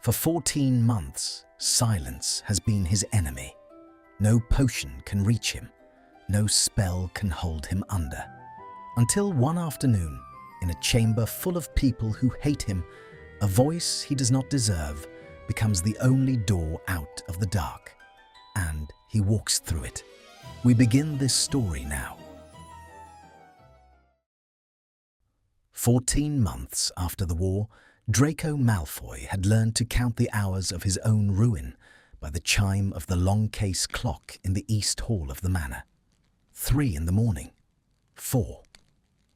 For 14 months, silence has been his enemy. No potion can reach him. No spell can hold him under. Until one afternoon, in a chamber full of people who hate him, a voice he does not deserve becomes the only door out of the dark, and he walks through it. We begin this story now. 14 months after the war, Draco Malfoy had learned to count the hours of his own ruin by the chime of the long case clock in the east hall of the manor. 3 in the morning. 4.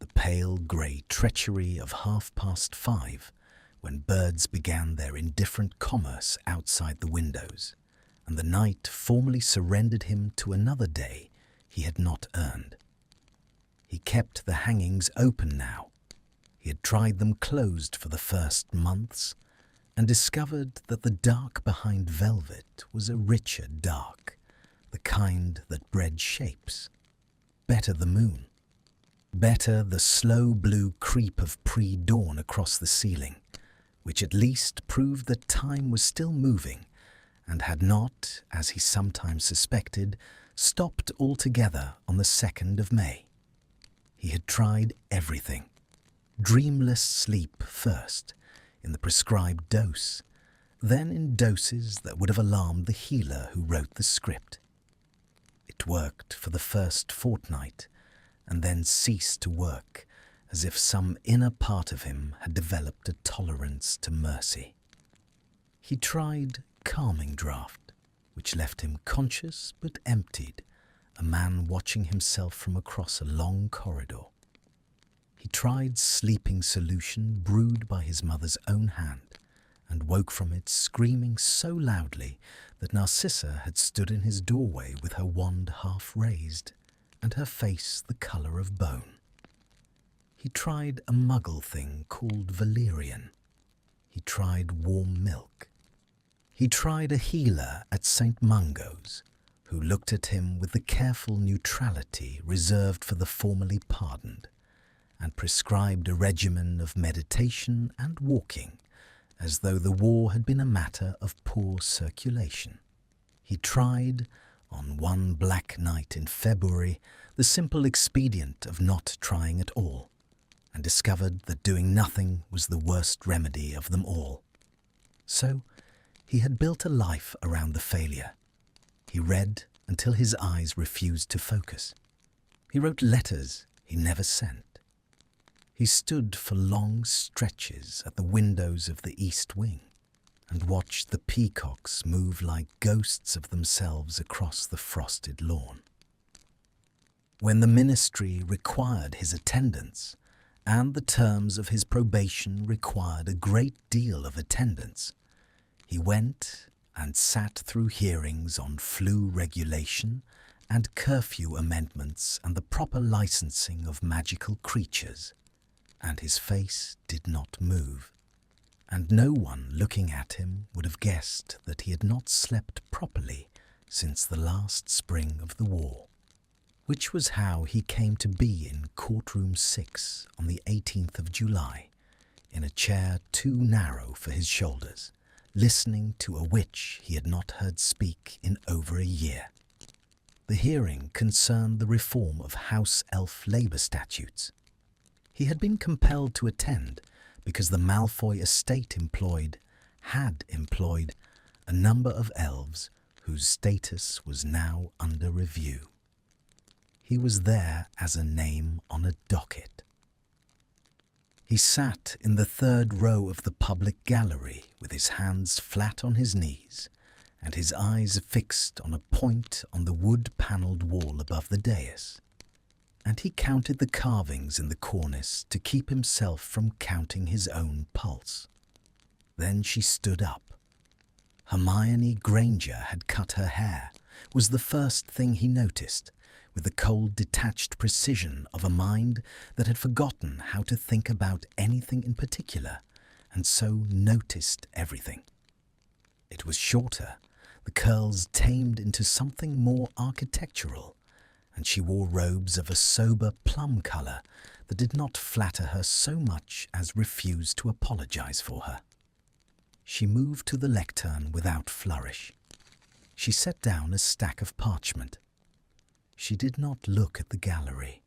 The pale grey treachery of 5:30, when birds began their indifferent commerce outside the windows, and the night formally surrendered him to another day he had not earned. He kept the hangings open now. He had tried them closed for the first months and discovered that the dark behind velvet was a richer dark, the kind that bred shapes. Better the moon. Better the slow blue creep of pre-dawn across the ceiling, which at least proved that time was still moving and had not, as he sometimes suspected, stopped altogether on the 2nd of May. He had tried everything. Dreamless sleep first, in the prescribed dose, then in doses that would have alarmed the healer who wrote the script. It worked for the first fortnight, and then ceased to work, as if some inner part of him had developed a tolerance to mercy. He tried calming draught, which left him conscious but emptied, a man watching himself from across a long corridor. He tried sleeping solution brewed by his mother's own hand, and woke from it screaming so loudly that Narcissa had stood in his doorway with her wand half raised, and her face the colour of bone. He tried a muggle thing called valerian. He tried warm milk. He tried a healer at St. Mungo's, who looked at him with the careful neutrality reserved for the formerly pardoned, and prescribed a regimen of meditation and walking, as though the war had been a matter of poor circulation. He tried, on one black night in February, the simple expedient of not trying at all, and discovered that doing nothing was the worst remedy of them all. So he had built a life around the failure. He read until his eyes refused to focus. He wrote letters he never sent. He stood for long stretches at the windows of the East Wing and watched the peacocks move like ghosts of themselves across the frosted lawn. When the ministry required his attendance, and the terms of his probation required a great deal of attendance, he went and sat through hearings on flu regulation and curfew amendments and the proper licensing of magical creatures. And his face did not move, and no one looking at him would have guessed that he had not slept properly since the last spring of the war, which was how he came to be in courtroom 6 on the 18th of July, in a chair too narrow for his shoulders, listening to a witch he had not heard speak in over a year. The hearing concerned the reform of house elf labour statutes. He had been compelled to attend because the Malfoy estate had employed a number of elves whose status was now under review. He was there as a name on a docket. He sat in the 3rd row of the public gallery with his hands flat on his knees and his eyes fixed on a point on the wood-panelled wall above the dais. And he counted the carvings in the cornice to keep himself from counting his own pulse. Then she stood up. Hermione Granger had cut her hair, was the first thing he noticed, with the cold, detached precision of a mind that had forgotten how to think about anything in particular, and so noticed everything. It was shorter, the curls tamed into something more architectural, and she wore robes of a sober plum colour that did not flatter her so much as refuse to apologize for her. She moved to the lectern without flourish. She set down a stack of parchment. She did not look at the gallery.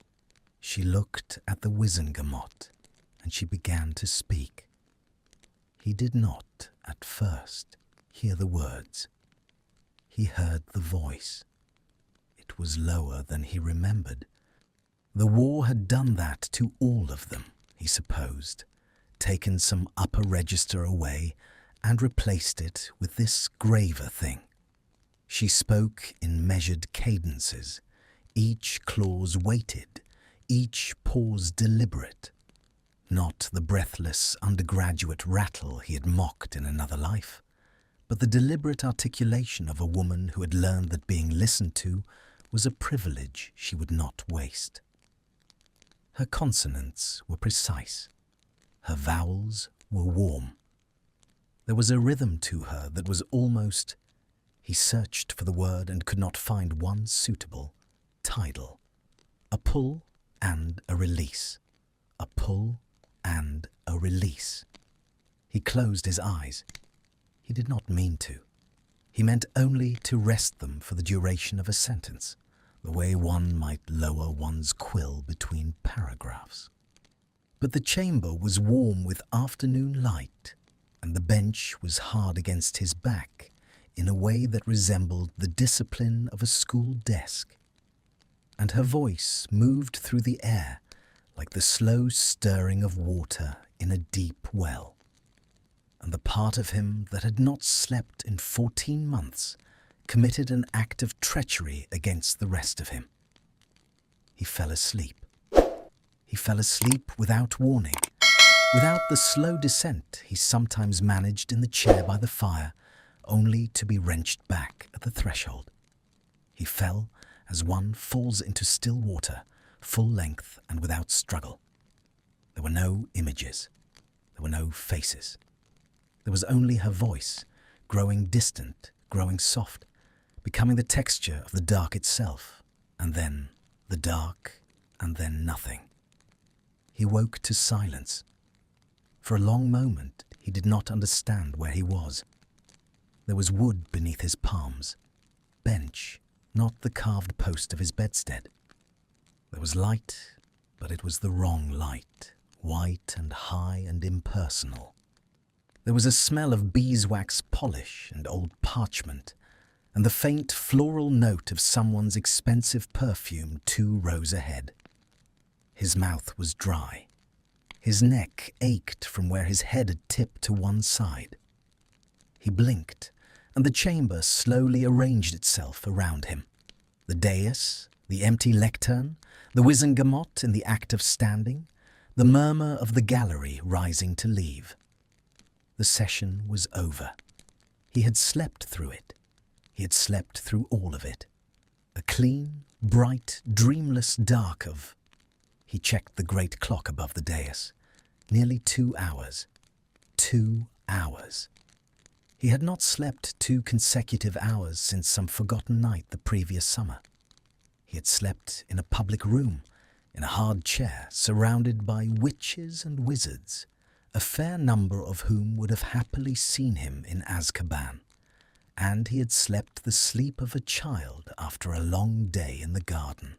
She looked at the Wizengamot, and she began to speak. He did not, at first, hear the words. He heard the voice. It was lower than he remembered. The war had done that to all of them, he supposed, taken some upper register away and replaced it with this graver thing. She spoke in measured cadences, each clause weighted, each pause deliberate, not the breathless undergraduate rattle he had mocked in another life, but the deliberate articulation of a woman who had learned that being listened to was a privilege she would not waste. Her consonants were precise. Her vowels were warm. There was a rhythm to her that was almost— he searched for the word and could not find one suitable— tidal. A pull and a release. A pull and a release. He closed his eyes. He did not mean to. He meant only to rest them for the duration of a sentence, the way one might lower one's quill between paragraphs. But the chamber was warm with afternoon light, and the bench was hard against his back in a way that resembled the discipline of a school desk. And her voice moved through the air like the slow stirring of water in a deep well. And the part of him that had not slept in 14 months committed an act of treachery against the rest of him. He fell asleep. He fell asleep without warning, without the slow descent he sometimes managed in the chair by the fire, only to be wrenched back at the threshold. He fell as one falls into still water, full length and without struggle. There were no images. There were no faces. There was only her voice, growing distant, growing soft, becoming the texture of the dark itself, and then the dark, and then nothing. He woke to silence. For a long moment he did not understand where he was. There was wood beneath his palms, bench, not the carved post of his bedstead. There was light, but it was the wrong light, white and high and impersonal. There was a smell of beeswax polish and old parchment, and the faint floral note of someone's expensive perfume 2 rows ahead. His mouth was dry. His neck ached from where his head had tipped to one side. He blinked, and the chamber slowly arranged itself around him. The dais, the empty lectern, the Wizengamot in the act of standing, the murmur of the gallery rising to leave. The session was over. He had slept through it. He had slept through all of it. A clean, bright, dreamless dark of— He checked the great clock above the dais. Nearly 2 hours. 2 hours. He had not slept 2 consecutive hours since some forgotten night the previous summer. He had slept in a public room, in a hard chair, surrounded by witches and wizards, a fair number of whom would have happily seen him in Azkaban, and he had slept the sleep of a child after a long day in the garden.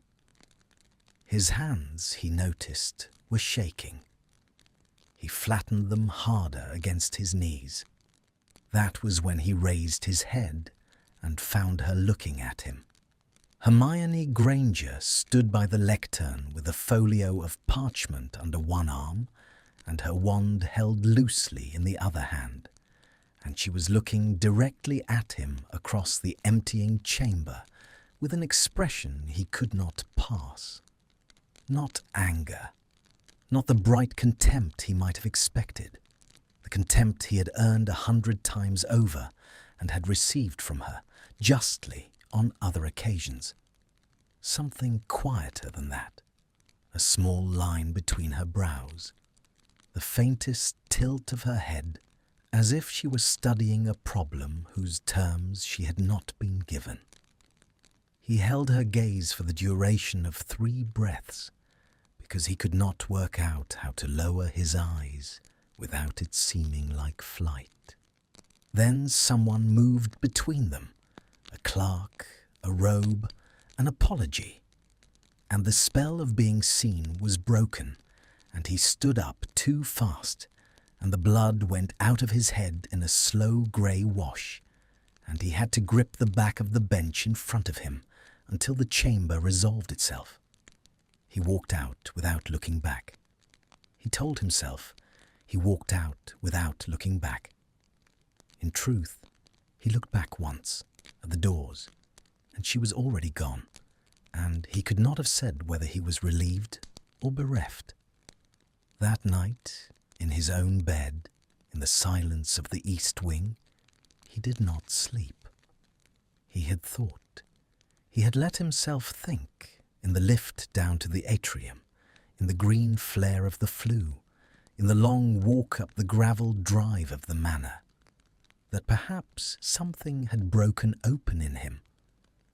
His hands, he noticed, were shaking. He flattened them harder against his knees. That was when he raised his head and found her looking at him. Hermione Granger stood by the lectern with a folio of parchment under one arm and her wand held loosely in the other hand, and she was looking directly at him across the emptying chamber with an expression he could not pass. Not anger, not the bright contempt he might have expected, the contempt he had earned 100 times over and had received from her, justly, on other occasions. Something quieter than that, a small line between her brows, the faintest tilt of her head, as if she was studying a problem whose terms she had not been given. He held her gaze for the duration of 3 breaths, because he could not work out how to lower his eyes without it seeming like flight. Then someone moved between them, a clerk, a robe, an apology, and the spell of being seen was broken, and he stood up too fast, and the blood went out of his head in a slow grey wash, and he had to grip the back of the bench in front of him until the chamber resolved itself. He walked out without looking back. He told himself he walked out without looking back. In truth, he looked back once at the doors, and she was already gone, and he could not have said whether he was relieved or bereft. That night, in his own bed, in the silence of the east wing, he did not sleep. He had thought. He had let himself think in the lift down to the atrium, in the green flare of the flue, in the long walk up the gravelled drive of the manor, that perhaps something had broken open in him,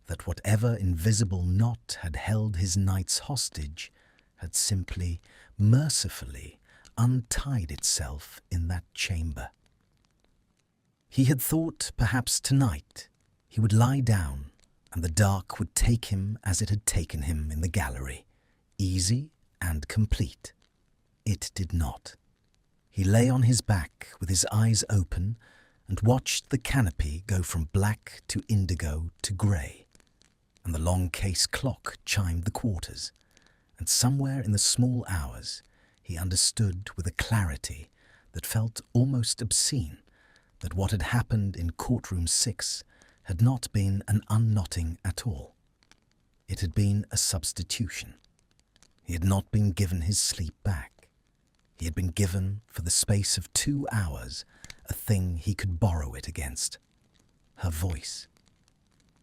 that whatever invisible knot had held his nights hostage had simply, mercifully, untied itself in that chamber. He had thought perhaps tonight he would lie down and the dark would take him as it had taken him in the gallery, easy and complete. It did not. He lay on his back with his eyes open and watched the canopy go from black to indigo to grey, and the long case clock chimed the quarters, and somewhere in the small hours he understood with a clarity that felt almost obscene that what had happened in courtroom 6 had not been an unknotting at all. It had been a substitution. He had not been given his sleep back. He had been given, for the space of 2 hours, a thing he could borrow it against: her voice.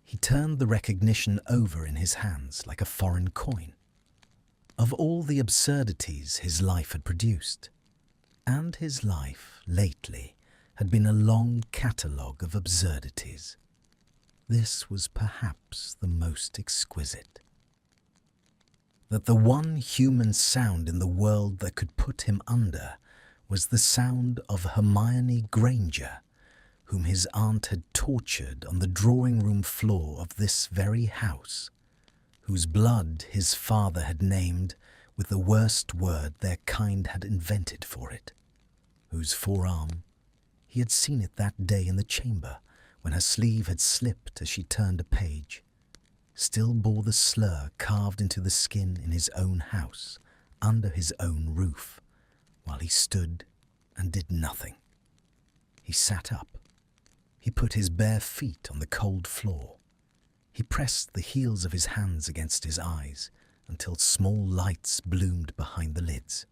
He turned the recognition over in his hands like a foreign coin. Of all the absurdities his life had produced, and his life, lately, had been a long catalogue of absurdities, this was perhaps the most exquisite. That the one human sound in the world that could put him under was the sound of Hermione Granger, whom his aunt had tortured on the drawing-room floor of this very house, whose blood his father had named with the worst word their kind had invented for it, whose forearm, he had seen it that day in the chamber when her sleeve had slipped as she turned a page, still bore the slur carved into the skin in his own house, under his own roof, while he stood and did nothing. He sat up. He put his bare feet on the cold floor. He pressed the heels of his hands against his eyes until small lights bloomed behind the lids.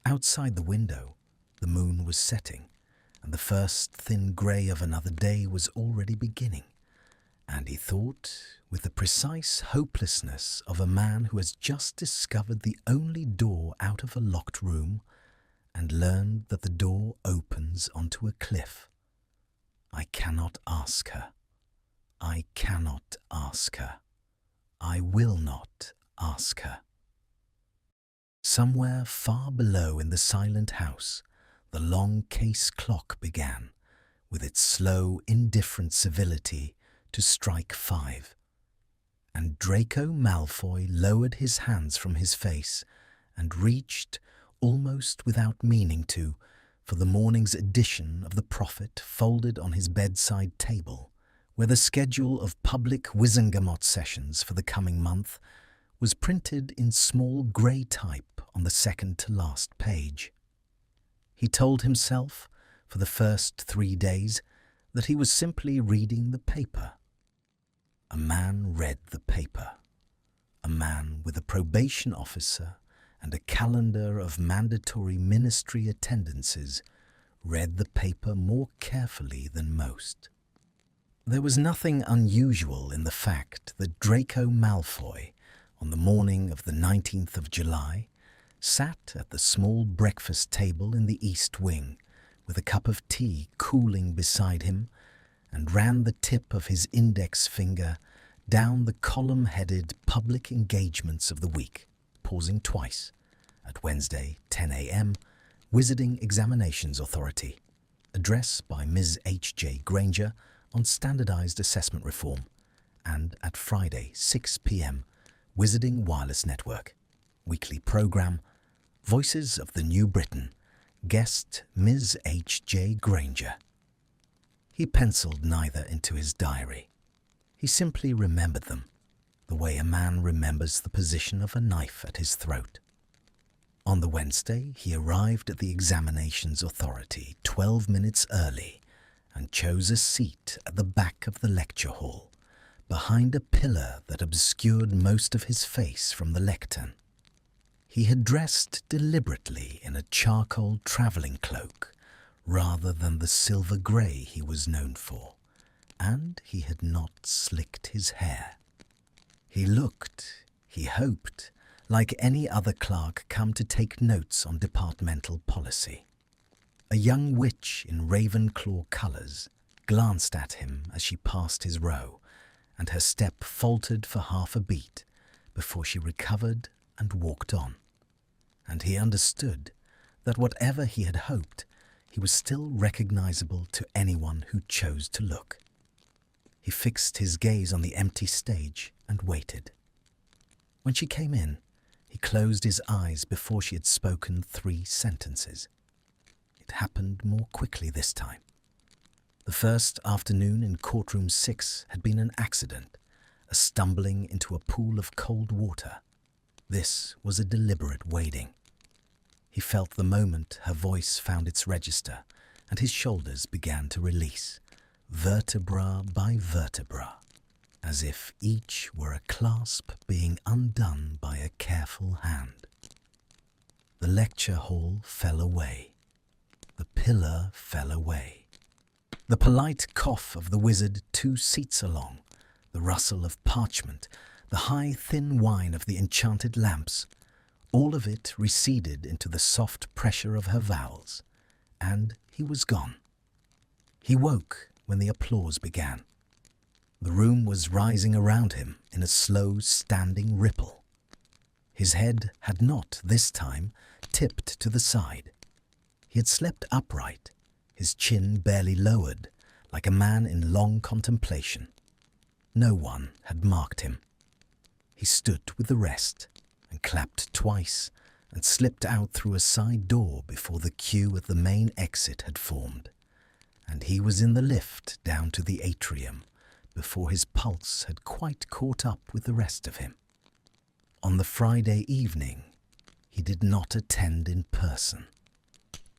Outside the window, the moon was setting, and the first thin grey of another day was already beginning, and he thought, with the precise hopelessness of a man who has just discovered the only door out of a locked room and learned that the door opens onto a cliff, I cannot ask her. I cannot ask her. I will not ask her. Somewhere far below in the silent house, the long case clock began, with its slow, indifferent civility, to strike 5. And Draco Malfoy lowered his hands from his face and reached, almost without meaning to, for the morning's edition of the Prophet folded on his bedside table, where the schedule of public Wizengamot sessions for the coming month was printed in small grey type on the second-to-last page. He told himself, for the first 3 days, that he was simply reading the paper. A man read the paper. A man with a probation officer and a calendar of mandatory ministry attendances read the paper more carefully than most. There was nothing unusual in the fact that Draco Malfoy, on the morning of the 19th of July, sat at the small breakfast table in the east wing, with a cup of tea cooling beside him, and ran the tip of his index finger down the column-headed public engagements of the week, pausing twice, at Wednesday, 10 a.m., Wizarding Examinations Authority, address by Ms. H.J. Granger on standardized assessment reform, and at Friday, 6 p.m., Wizarding Wireless Network. Weekly program, Voices of the New Britain, guest Ms. H.J. Granger. He penciled neither into his diary. He simply remembered them, the way a man remembers the position of a knife at his throat. On the Wednesday, he arrived at the examinations authority 12 minutes early and chose a seat at the back of the lecture hall, behind a pillar that obscured most of his face from the lectern. He had dressed deliberately in a charcoal travelling cloak rather than the silver grey he was known for, and he had not slicked his hair. He looked, he hoped, like any other clerk come to take notes on departmental policy. A young witch in Ravenclaw colours glanced at him as she passed his row, and her step faltered for half a beat before she recovered and walked on. And he understood that whatever he had hoped, he was still recognisable to anyone who chose to look. He fixed his gaze on the empty stage and waited. When she came in, he closed his eyes before she had spoken 3 sentences. It happened more quickly this time. The first afternoon in courtroom 6 had been an accident, a stumbling into a pool of cold water. This was a deliberate wading. He felt the moment her voice found its register, and his shoulders began to release, vertebra by vertebra, as if each were a clasp being undone by a careful hand. The lecture hall fell away. The pillar fell away. The polite cough of the wizard 2 seats along, the rustle of parchment, the high thin whine of the enchanted lamps, all of it receded into the soft pressure of her vowels, and he was gone. He woke when the applause began. The room was rising around him in a slow, standing ripple. His head had not, this time, tipped to the side. He had slept upright, his chin barely lowered, like a man in long contemplation. No one had marked him. He stood with the rest, and clapped twice, and slipped out through a side door before the queue at the main exit had formed, and he was in the lift down to the atrium before his pulse had quite caught up with the rest of him. On the Friday evening, he did not attend in person.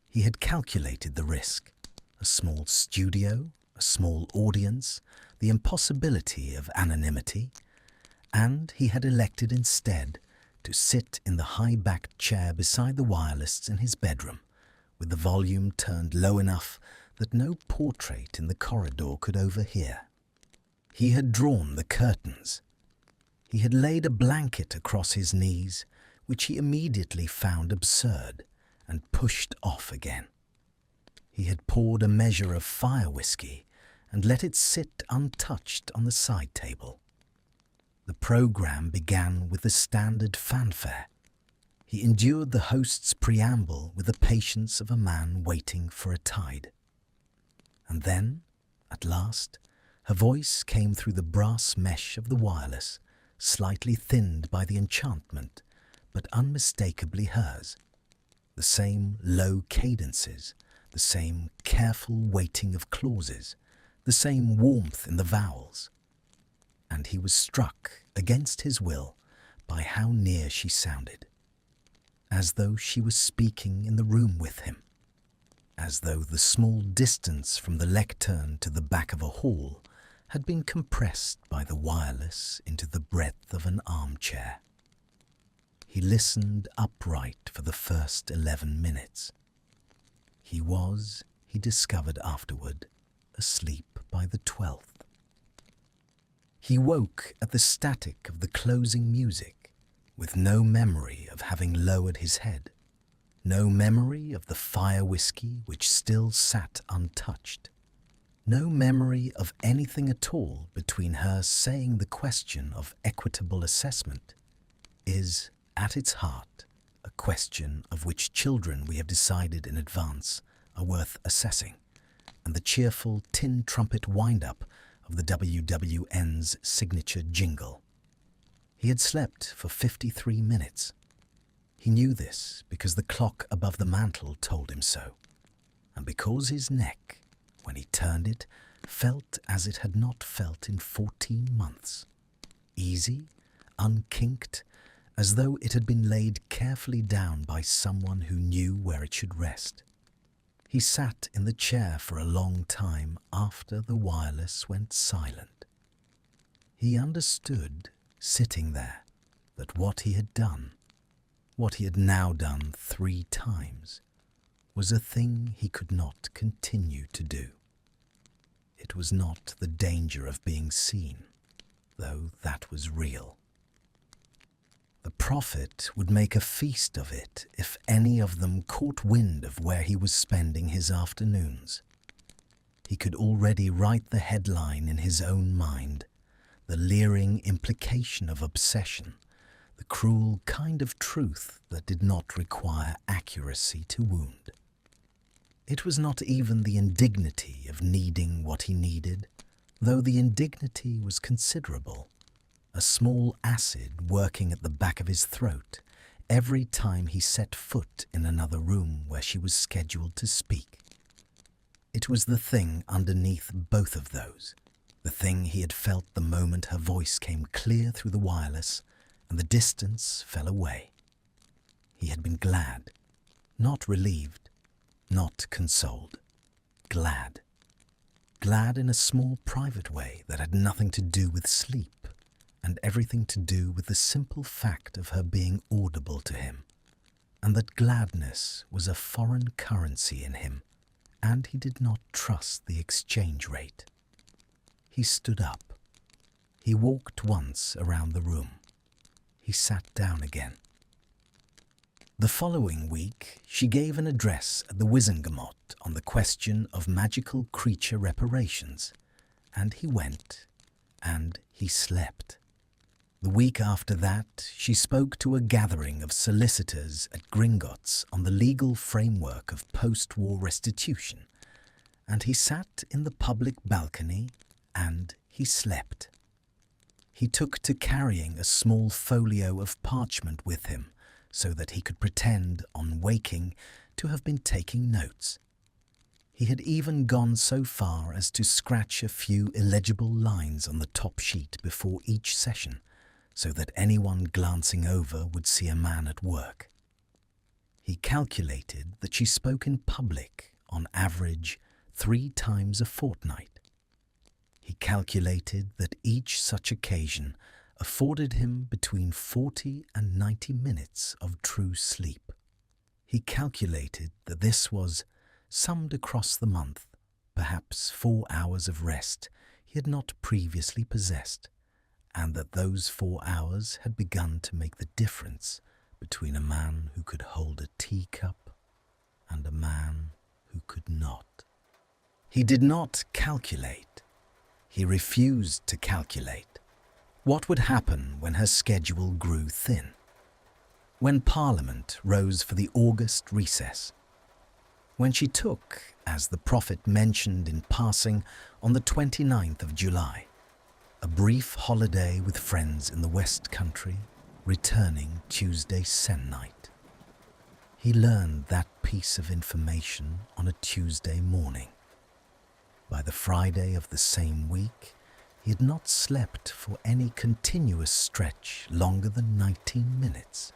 He had calculated the risk: a small studio, a small audience, the impossibility of anonymity, and he had elected instead to sit in the high-backed chair beside the wirelists in his bedroom, with the volume turned low enough that no portrait in the corridor could overhear. He had drawn the curtains. He had laid a blanket across his knees, which he immediately found absurd, and pushed off again. He had poured a measure of fire whiskey and let it sit untouched on the side table. The programme began with the standard fanfare. He endured the host's preamble with the patience of a man waiting for a tide. And then, at last, her voice came through the brass mesh of the wireless, slightly thinned by the enchantment, but unmistakably hers. The same low cadences, the same careful weighting of clauses, the same warmth in the vowels. And he was struck, against his will, by how near she sounded, as though she was speaking in the room with him, as though the small distance from the lectern to the back of a hall had been compressed by the wireless into the breadth of an armchair. He listened upright for the first 11 minutes. He was, he discovered afterward, asleep by the 12th. He woke at the static of the closing music, with no memory of having lowered his head, no memory of the fire whiskey which still sat untouched, no memory of anything at all between her saying the question of equitable assessment is, at its heart, a question of which children we have decided in advance are worth assessing, and the cheerful tin trumpet wind-up of the WWN's signature jingle. He had slept for 53 minutes. He knew this because the clock above the mantel told him so, and because his neck, when he turned it, felt as it had not felt in 14 months. Easy, unkinked, as though it had been laid carefully down by someone who knew where it should rest. He sat in the chair for a long time after the wireless went silent. He understood, sitting there, that what he had done, what he had now done 3 times, was a thing he could not continue to do. It was not the danger of being seen, though that was real. The prophet would make a feast of it if any of them caught wind of where he was spending his afternoons. He could already write the headline in his own mind, the leering implication of obsession, the cruel kind of truth that did not require accuracy to wound. It was not even the indignity of needing what he needed, though the indignity was considerable. A small acid working at the back of his throat every time he set foot in another room where she was scheduled to speak. It was the thing underneath both of those, the thing he had felt the moment her voice came clear through the wireless and the distance fell away. He had been glad, not relieved, not consoled, glad. Glad in a small private way that had nothing to do with sleep, and everything to do with the simple fact of her being audible to him, and that gladness was a foreign currency in him, and he did not trust the exchange rate. He stood up. He walked once around the room. He sat down again. The following week, she gave an address at the Wizengamot on the question of magical creature reparations, and he went, and he slept. The week after that, she spoke to a gathering of solicitors at Gringotts on the legal framework of post-war restitution, and he sat in the public balcony and he slept. He took to carrying a small folio of parchment with him so that he could pretend, on waking, to have been taking notes. He had even gone so far as to scratch a few illegible lines on the top sheet before each session, so that anyone glancing over would see a man at work. He calculated that she spoke in public, on average, 3 times a fortnight. He calculated that each such occasion afforded him between 40 and 90 minutes of true sleep. He calculated that this was, summed across the month, perhaps 4 hours of rest he had not previously possessed, and that those 4 hours had begun to make the difference between a man who could hold a teacup and a man who could not. He did not calculate. He refused to calculate. What would happen when her schedule grew thin? When Parliament rose for the August recess? When she took, as the prophet mentioned in passing, on the 29th of July, a brief holiday with friends in the West Country, returning Tuesday se'nnight. He learned that piece of information on a Tuesday morning. By the Friday of the same week, he had not slept for any continuous stretch longer than 19 minutes,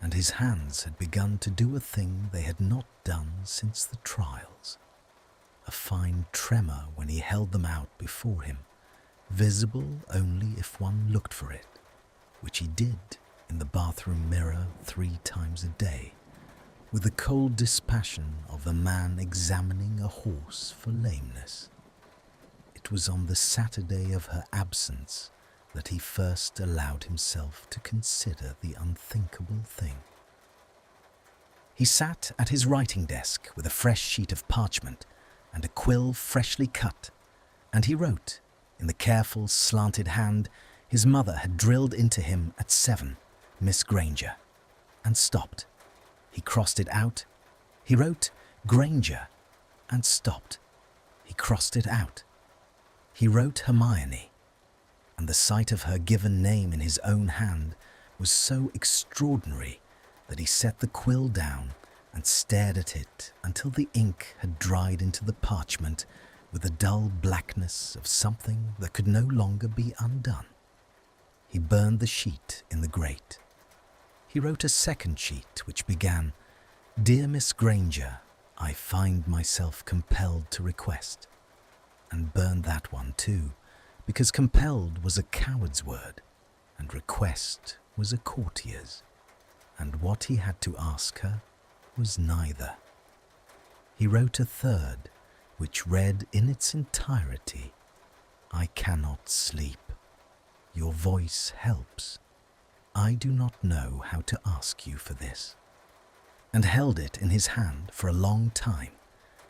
and his hands had begun to do a thing they had not done since the trials. A fine tremor when he held them out before him, visible only if one looked for it, which he did in the bathroom mirror 3 times a day, with the cold dispassion of a man examining a horse for lameness. It was on the Saturday of her absence that he first allowed himself to consider the unthinkable thing. He sat at his writing desk with a fresh sheet of parchment and a quill freshly cut, and he wrote, in the careful, slanted hand his mother had drilled into him at 7, Miss Granger, and stopped. He crossed it out. He wrote Granger and stopped. He crossed it out. He wrote Hermione, and the sight of her given name in his own hand was so extraordinary that he set the quill down and stared at it until the ink had dried into the parchment with the dull blackness of something that could no longer be undone. He burned the sheet in the grate. He wrote a second sheet which began, "Dear Miss Granger, I find myself compelled to request," and burned that one too, because compelled was a coward's word and request was a courtier's, and what he had to ask her was neither. He wrote a third, which read in its entirety, "I cannot sleep. Your voice helps. I do not know how to ask you for this," and held it in his hand for a long time,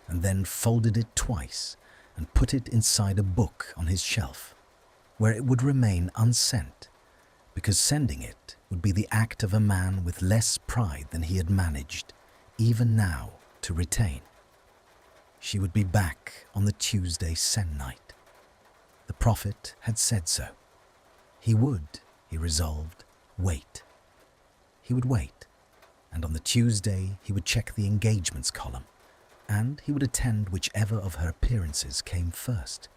and then folded it twice and put it inside a book on his shelf, where it would remain unsent, because sending it would be the act of a man with less pride than he had managed, even now, to retain. She would be back on the Tuesday se'nnight. The prophet had said so. He would, he resolved, wait. He would wait, and on the Tuesday he would check the engagements column, and he would attend whichever of her appearances came first,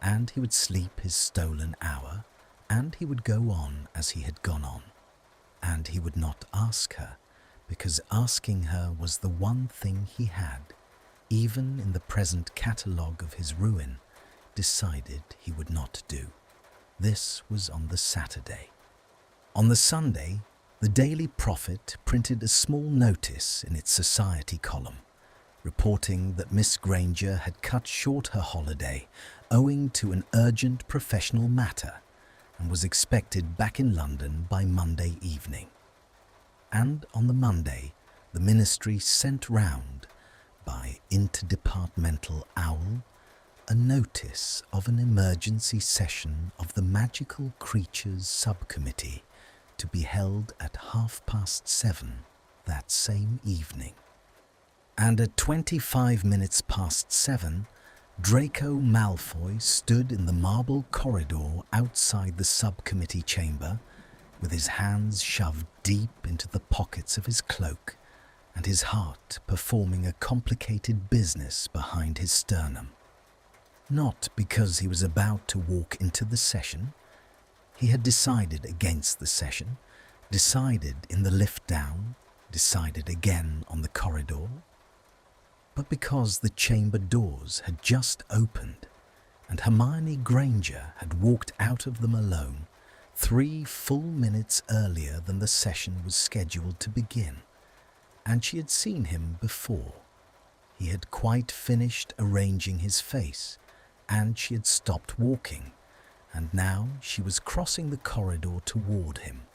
and he would sleep his stolen hour, and he would go on as he had gone on, and he would not ask her, because asking her was the one thing he had, even in the present catalogue of his ruin, decided he would not do. This was on the Saturday. On the Sunday, the Daily Prophet printed a small notice in its society column, reporting that Miss Granger had cut short her holiday owing to an urgent professional matter and was expected back in London by Monday evening. And on the Monday, the ministry sent round, by interdepartmental owl, a notice of an emergency session of the Magical Creatures Subcommittee to be held at 7:30 that same evening. And at 7:25, Draco Malfoy stood in the marble corridor outside the subcommittee chamber, with his hands shoved deep into the pockets of his cloak, and his heart performing a complicated business behind his sternum. Not because he was about to walk into the session. He had decided against the session, decided in the lift down, decided again on the corridor, but because the chamber doors had just opened and Hermione Granger had walked out of them alone 3 full minutes earlier than the session was scheduled to begin, and she had seen him before. He had quite finished arranging his face, and she had stopped walking, and now she was crossing the corridor toward him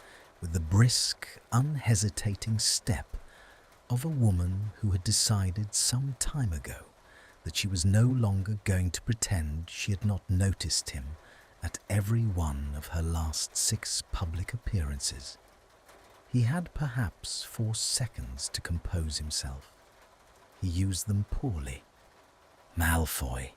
with the brisk, unhesitating step of a woman who had decided some time ago that she was no longer going to pretend she had not noticed him at every one of her last 6 public appearances. He had perhaps 4 seconds to compose himself. He used them poorly. "Malfoy,"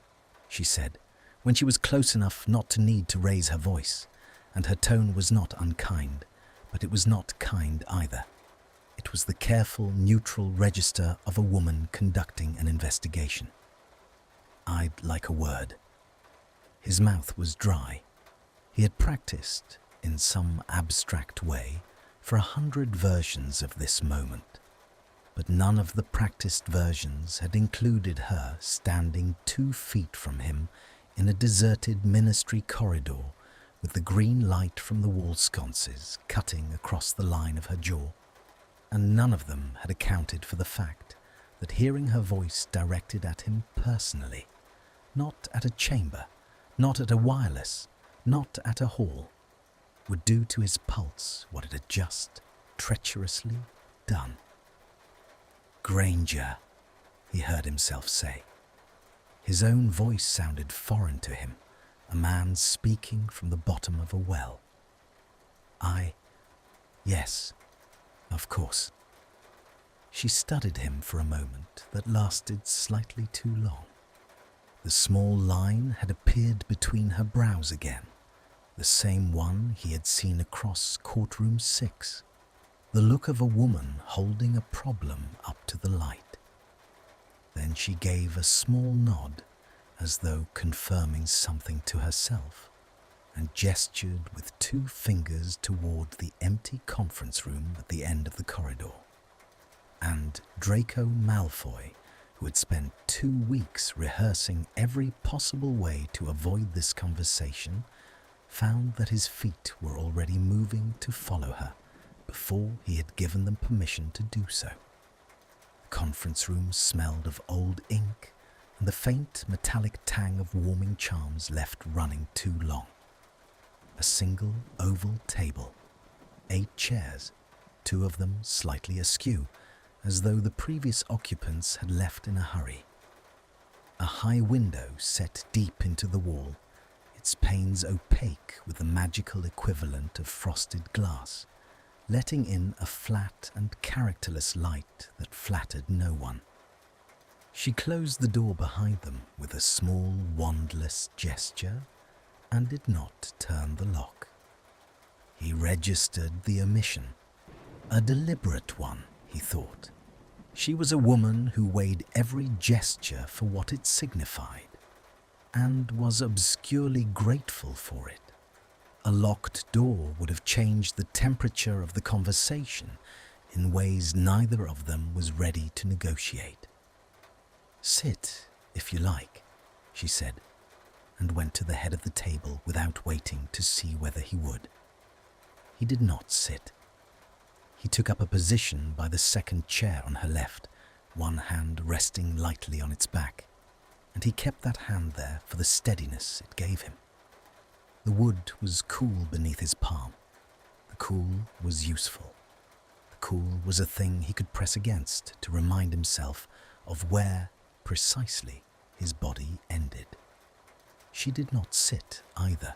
she said, when she was close enough not to need to raise her voice, and her tone was not unkind, but it was not kind either. It was the careful, neutral register of a woman conducting an investigation. "I'd like a word." His mouth was dry. He had practiced, in some abstract way, for 100 versions of this moment, but none of the practiced versions had included her standing 2 feet from him in a deserted ministry corridor with the green light from the wall sconces cutting across the line of her jaw, and none of them had accounted for the fact that hearing her voice directed at him personally, not at a chamber, not at a wireless, not at a hall, would do to his pulse what it had just treacherously done. "Granger," he heard himself say. His own voice sounded foreign to him, a man speaking from the bottom of a well. Yes, of course." She studied him for a moment that lasted slightly too long. The small line had appeared between her brows again, the same one he had seen across courtroom 6, the look of a woman holding a problem up to the light. Then she gave a small nod, as though confirming something to herself, and gestured with 2 fingers toward the empty conference room at the end of the corridor. And Draco Malfoy, who had spent 2 weeks rehearsing every possible way to avoid this conversation, found that his feet were already moving to follow her before he had given them permission to do so. The conference room smelled of old ink and the faint metallic tang of warming charms left running too long. A single oval table, 8 chairs, 2 of them slightly askew, as though the previous occupants had left in a hurry. A high window set deep into the wall, its panes opaque with the magical equivalent of frosted glass, letting in a flat and characterless light that flattered no one. She closed the door behind them with a small wandless gesture and did not turn the lock. He registered the omission, a deliberate one, he thought. She was a woman who weighed every gesture for what it signified, and was obscurely grateful for it. A locked door would have changed the temperature of the conversation in ways neither of them was ready to negotiate. "Sit, if you like," she said, and went to the head of the table without waiting to see whether he would. He did not sit. He took up a position by the second chair on her left, one hand resting lightly on its back, and he kept that hand there for the steadiness it gave him. The wood was cool beneath his palm. The cool was useful. The cool was a thing he could press against to remind himself of where, precisely, his body ended. She did not sit either.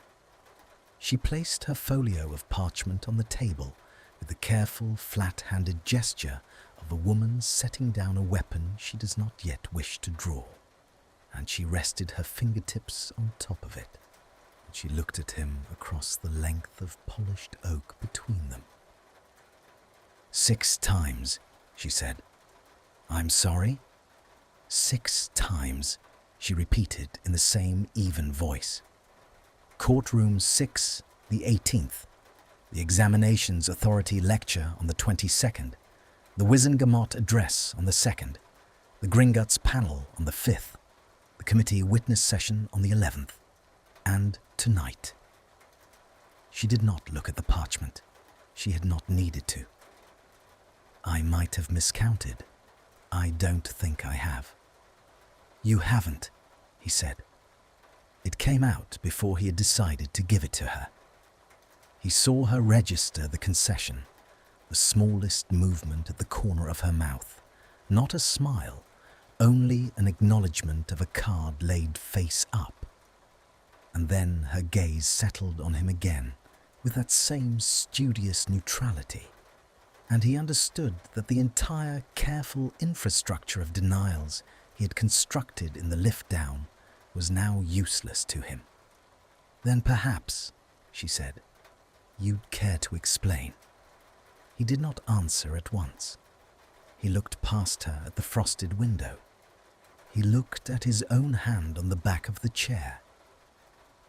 She placed her folio of parchment on the table with the careful, flat-handed gesture of a woman setting down a weapon she does not yet wish to draw, and she rested her fingertips on top of it, and she looked at him across the length of polished oak between them. "6 times, she said. "I'm sorry?" 6 times, she repeated in the same even voice. "Courtroom 6, the 18th. The Examinations Authority lecture on the 22nd. The Wizengamot address on the 2nd. The Gringotts panel on the 5th. The committee witness session on the 11th. And tonight." She did not look at the parchment. She had not needed to. "I might have miscounted. I don't think I have." "You haven't," he said. It came out before he had decided to give it to her. He saw her register the concession, the smallest movement at the corner of her mouth, not a smile, only an acknowledgement of a card laid face up. And then her gaze settled on him again with that same studious neutrality, and he understood that the entire careful infrastructure of denials he had constructed in the lift down was now useless to him. "Then perhaps," she said, "you'd care to explain." He did not answer at once. He looked past her at the frosted window. He looked at his own hand on the back of the chair.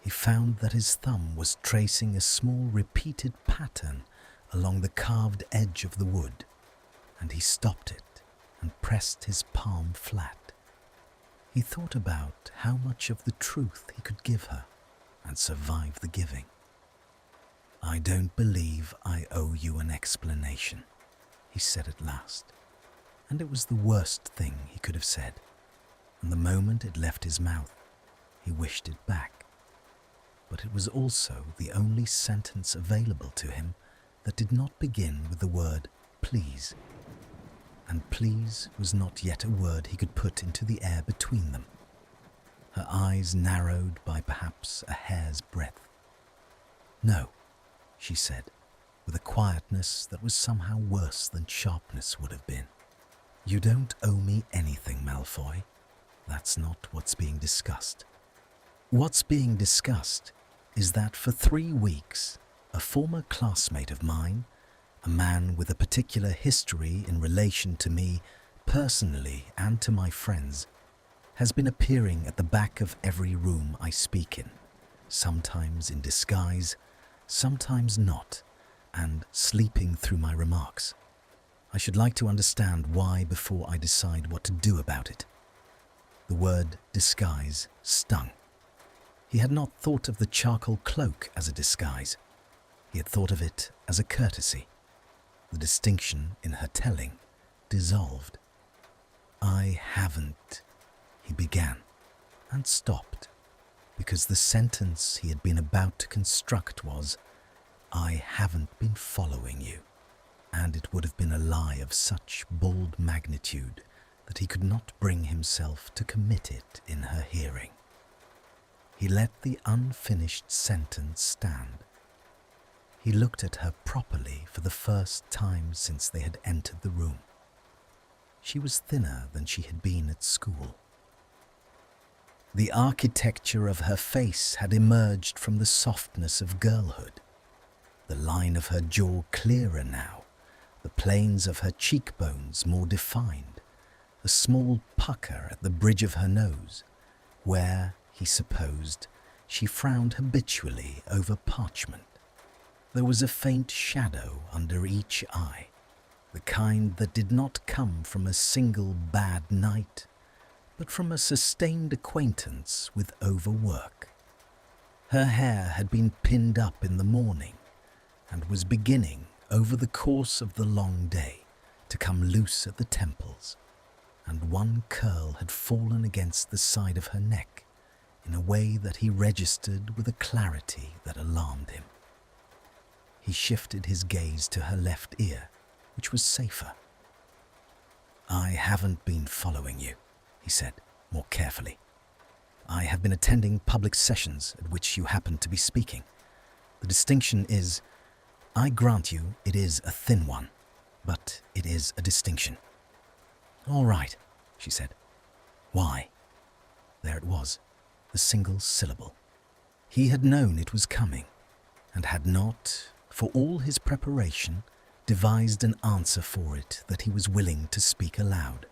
He found that his thumb was tracing a small repeated pattern along the carved edge of the wood, and he stopped it and pressed his palm flat. He thought about how much of the truth he could give her and survive the giving. "I don't believe I owe you an explanation," he said at last, and it was the worst thing he could have said, and the moment it left his mouth, he wished it back. But it was also the only sentence available to him that did not begin with the word "please." And "please" was not yet a word he could put into the air between them. Her eyes narrowed by perhaps a hair's breadth. "No," she said, with a quietness that was somehow worse than sharpness would have been. "You don't owe me anything, Malfoy. That's not what's being discussed. What's being discussed is that for 3 weeks, a former classmate of mine, a man with a particular history in relation to me personally and to my friends, has been appearing at the back of every room I speak in, sometimes in disguise, sometimes not, and sleeping through my remarks. I should like to understand why before I decide what to do about it. The word disguise stung. He had not thought of the charcoal cloak as a disguise. He had thought of it as a courtesy. The distinction in her telling dissolved. "I haven't," he began, and stopped, because the sentence he had been about to construct was, "I haven't been following you," and it would have been a lie of such bold magnitude that he could not bring himself to commit it in her hearing. He let the unfinished sentence stand. He looked at her properly for the first time since they had entered the room. She was thinner than she had been at school. The architecture of her face had emerged from the softness of girlhood. The line of her jaw clearer now, the planes of her cheekbones more defined, a small pucker at the bridge of her nose, where, he supposed, she frowned habitually over parchment. There was a faint shadow under each eye, the kind that did not come from a single bad night, but from a sustained acquaintance with overwork. Her hair had been pinned up in the morning, and was beginning, over the course of the long day, to come loose at the temples, and one curl had fallen against the side of her neck in a way that he registered with a clarity that alarmed him. He shifted his gaze to her left ear, which was safer. "I haven't been following you," he said, more carefully. "I have been attending public sessions at which you happen to be speaking. The distinction is, I grant you it is a thin one, but it is a distinction." "All right," she said. "Why?" There it was, the single syllable. He had known it was coming, and had not, for all his preparation, devised an answer for it that he was willing to speak aloud.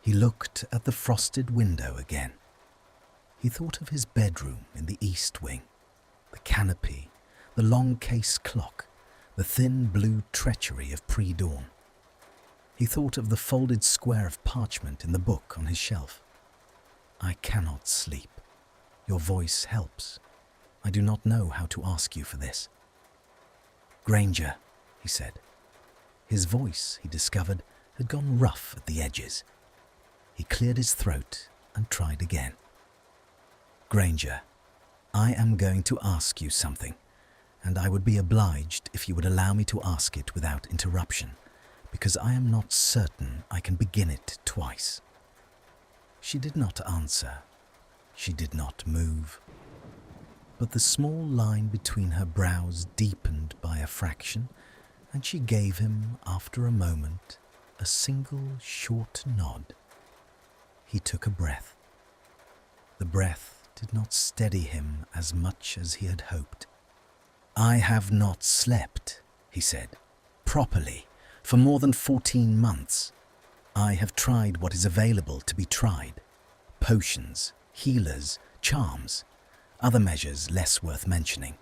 He looked at the frosted window again. He thought of his bedroom in the east wing, the canopy, the long case clock, the thin blue treachery of pre-dawn. He thought of the folded square of parchment in the book on his shelf. "I cannot sleep. Your voice helps. I do not know how to ask you for this." "Granger," he said. His voice, he discovered, had gone rough at the edges. He cleared his throat and tried again. "Granger, I am going to ask you something, and I would be obliged if you would allow me to ask it without interruption, because I am not certain I can begin it twice." She did not answer. She did not move. But the small line between her brows deepened by a fraction, and she gave him, after a moment, a single short nod. He took a breath. The breath did not steady him as much as he had hoped. "I have not slept," he said, "properly, for more than 14 months. I have tried what is available to be tried. Potions, healers, charms, other measures less worth mentioning.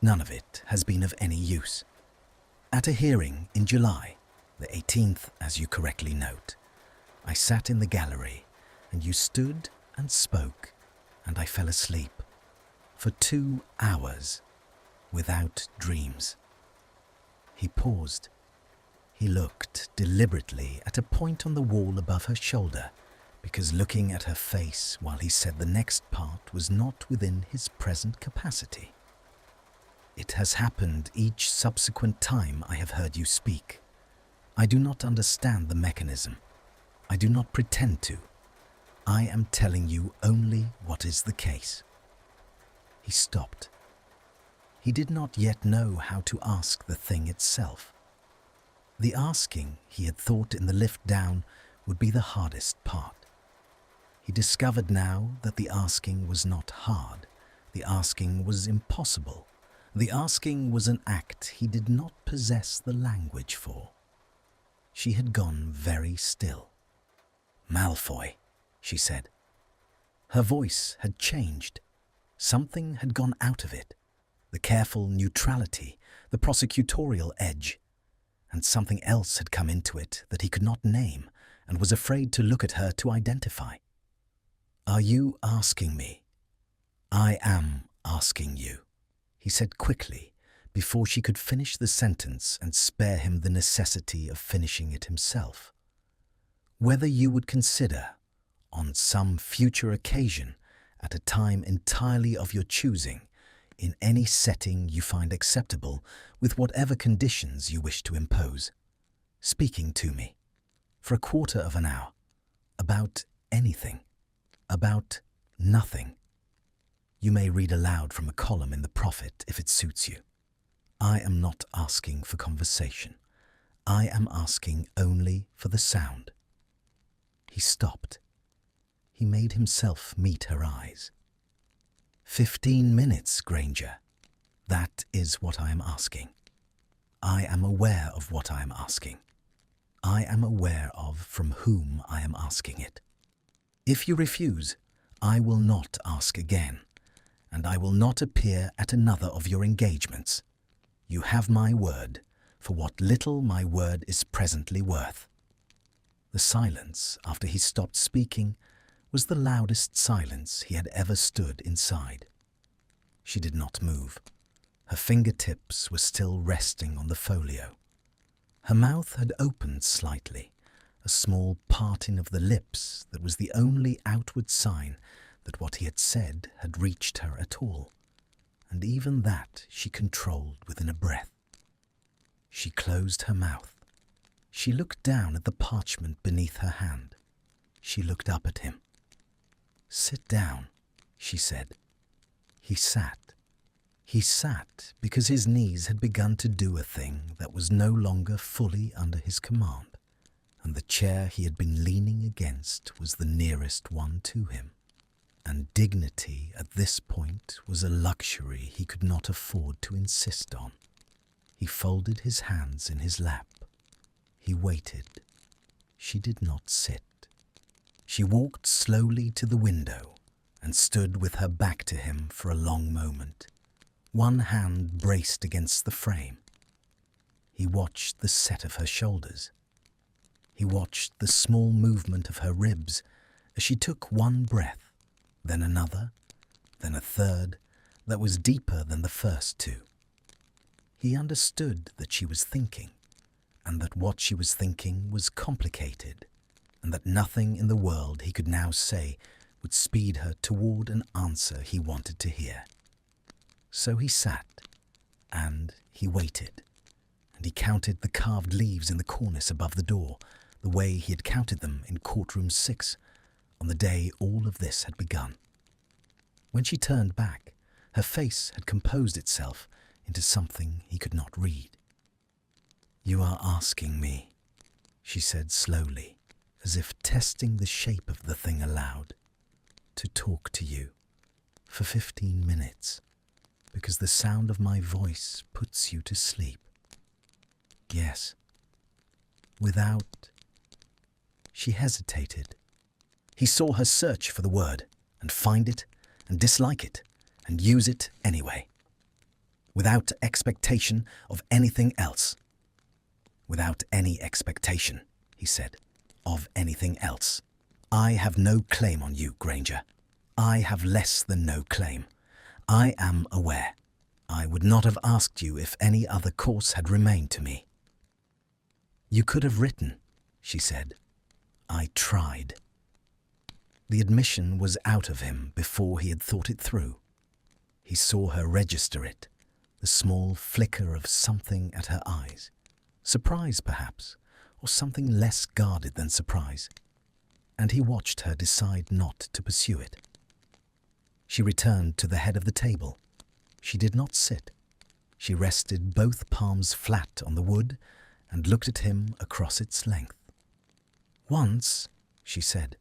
None of it has been of any use. At a hearing in July, the 18th, as you correctly note, I sat in the gallery, and you stood and spoke, and I fell asleep. For 2 hours, without dreams." He paused. He looked deliberately at a point on the wall above her shoulder, because looking at her face while he said the next part was not within his present capacity. "It has happened each subsequent time I have heard you speak. I do not understand the mechanism. I do not pretend to. I am telling you only what is the case." He stopped. He did not yet know how to ask the thing itself. The asking, he had thought in the lift down, would be the hardest part. He discovered now that the asking was not hard. The asking was impossible. The asking was an act he did not possess the language for. She had gone very still. "Malfoy," she said. Her voice had changed. Something had gone out of it. The careful neutrality, the prosecutorial edge. And something else had come into it that he could not name and was afraid to look at her to identify. "Are you asking me?" "I am asking you," he said quickly, before she could finish the sentence and spare him the necessity of finishing it himself. "Whether you would consider, on some future occasion, at a time entirely of your choosing, in any setting you find acceptable, with whatever conditions you wish to impose, speaking to me, for a quarter of an hour, about anything, about nothing. You may read aloud from a column in the Prophet if it suits you. I am not asking for conversation. I am asking only for the sound." He stopped. He made himself meet her eyes. 15 minutes, Granger. That is what I am asking. I am aware of what I am asking. I am aware of from whom I am asking it. If you refuse, I will not ask again, and I will not appear at another of your engagements. You have my word, for what little my word is presently worth. The silence, after he stopped speaking, was the loudest silence he had ever stood inside. She did not move. Her fingertips were still resting on the folio. Her mouth had opened slightly, a small parting of the lips that was the only outward sign that what he had said had reached her at all, and even that she controlled within a breath. She closed her mouth. She looked down at the parchment beneath her hand. She looked up at him. "Sit down," she said. He sat. He sat because his knees had begun to do a thing that was no longer fully under his command, and the chair he had been leaning against was the nearest one to him. And dignity at this point was a luxury he could not afford to insist on. He folded his hands in his lap. He waited. She did not sit. She walked slowly to the window and stood with her back to him for a long moment, one hand braced against the frame. He watched the set of her shoulders. He watched the small movement of her ribs as she took one breath, then another, then a third, that was deeper than the first two. He understood that she was thinking, and that what she was thinking was complicated, and that nothing in the world he could now say would speed her toward an answer he wanted to hear. So he sat, and he waited, and he counted the carved leaves in the cornice above the door, the way he had counted them in courtroom 6, on the day all of this had begun. When she turned back, her face had composed itself into something he could not read. "You are asking me," she said slowly, as if testing the shape of the thing aloud, "to talk to you for 15 minutes, because the sound of my voice puts you to sleep." "Yes." "Without—" She hesitated. He saw her search for the word, and find it, and dislike it, and use it anyway. "Without expectation of anything else." "Without any expectation," he said, "of anything else. I have no claim on you, Granger. I have less than no claim. I am aware. I would not have asked you if any other course had remained to me." "You could have written," she said. "I tried." The admission was out of him before he had thought it through. He saw her register it, the small flicker of something at her eyes. Surprise, perhaps, or something less guarded than surprise. And he watched her decide not to pursue it. She returned to the head of the table. She did not sit. She rested both palms flat on the wood and looked at him across its length. "Once," she said,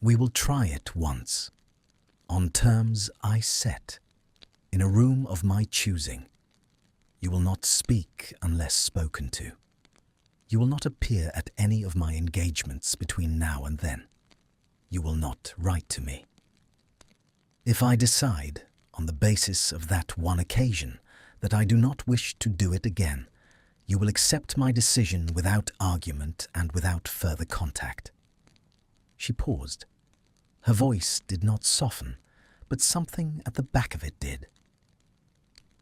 We will try it once, on terms I set, in a room of my choosing. You will not speak unless spoken to. You will not appear at any of my engagements between now and then. You will not write to me. If I decide, on the basis of that one occasion, that I do not wish to do it again, you will accept my decision without argument and without further contact. She paused. Her voice did not soften, but something at the back of it did.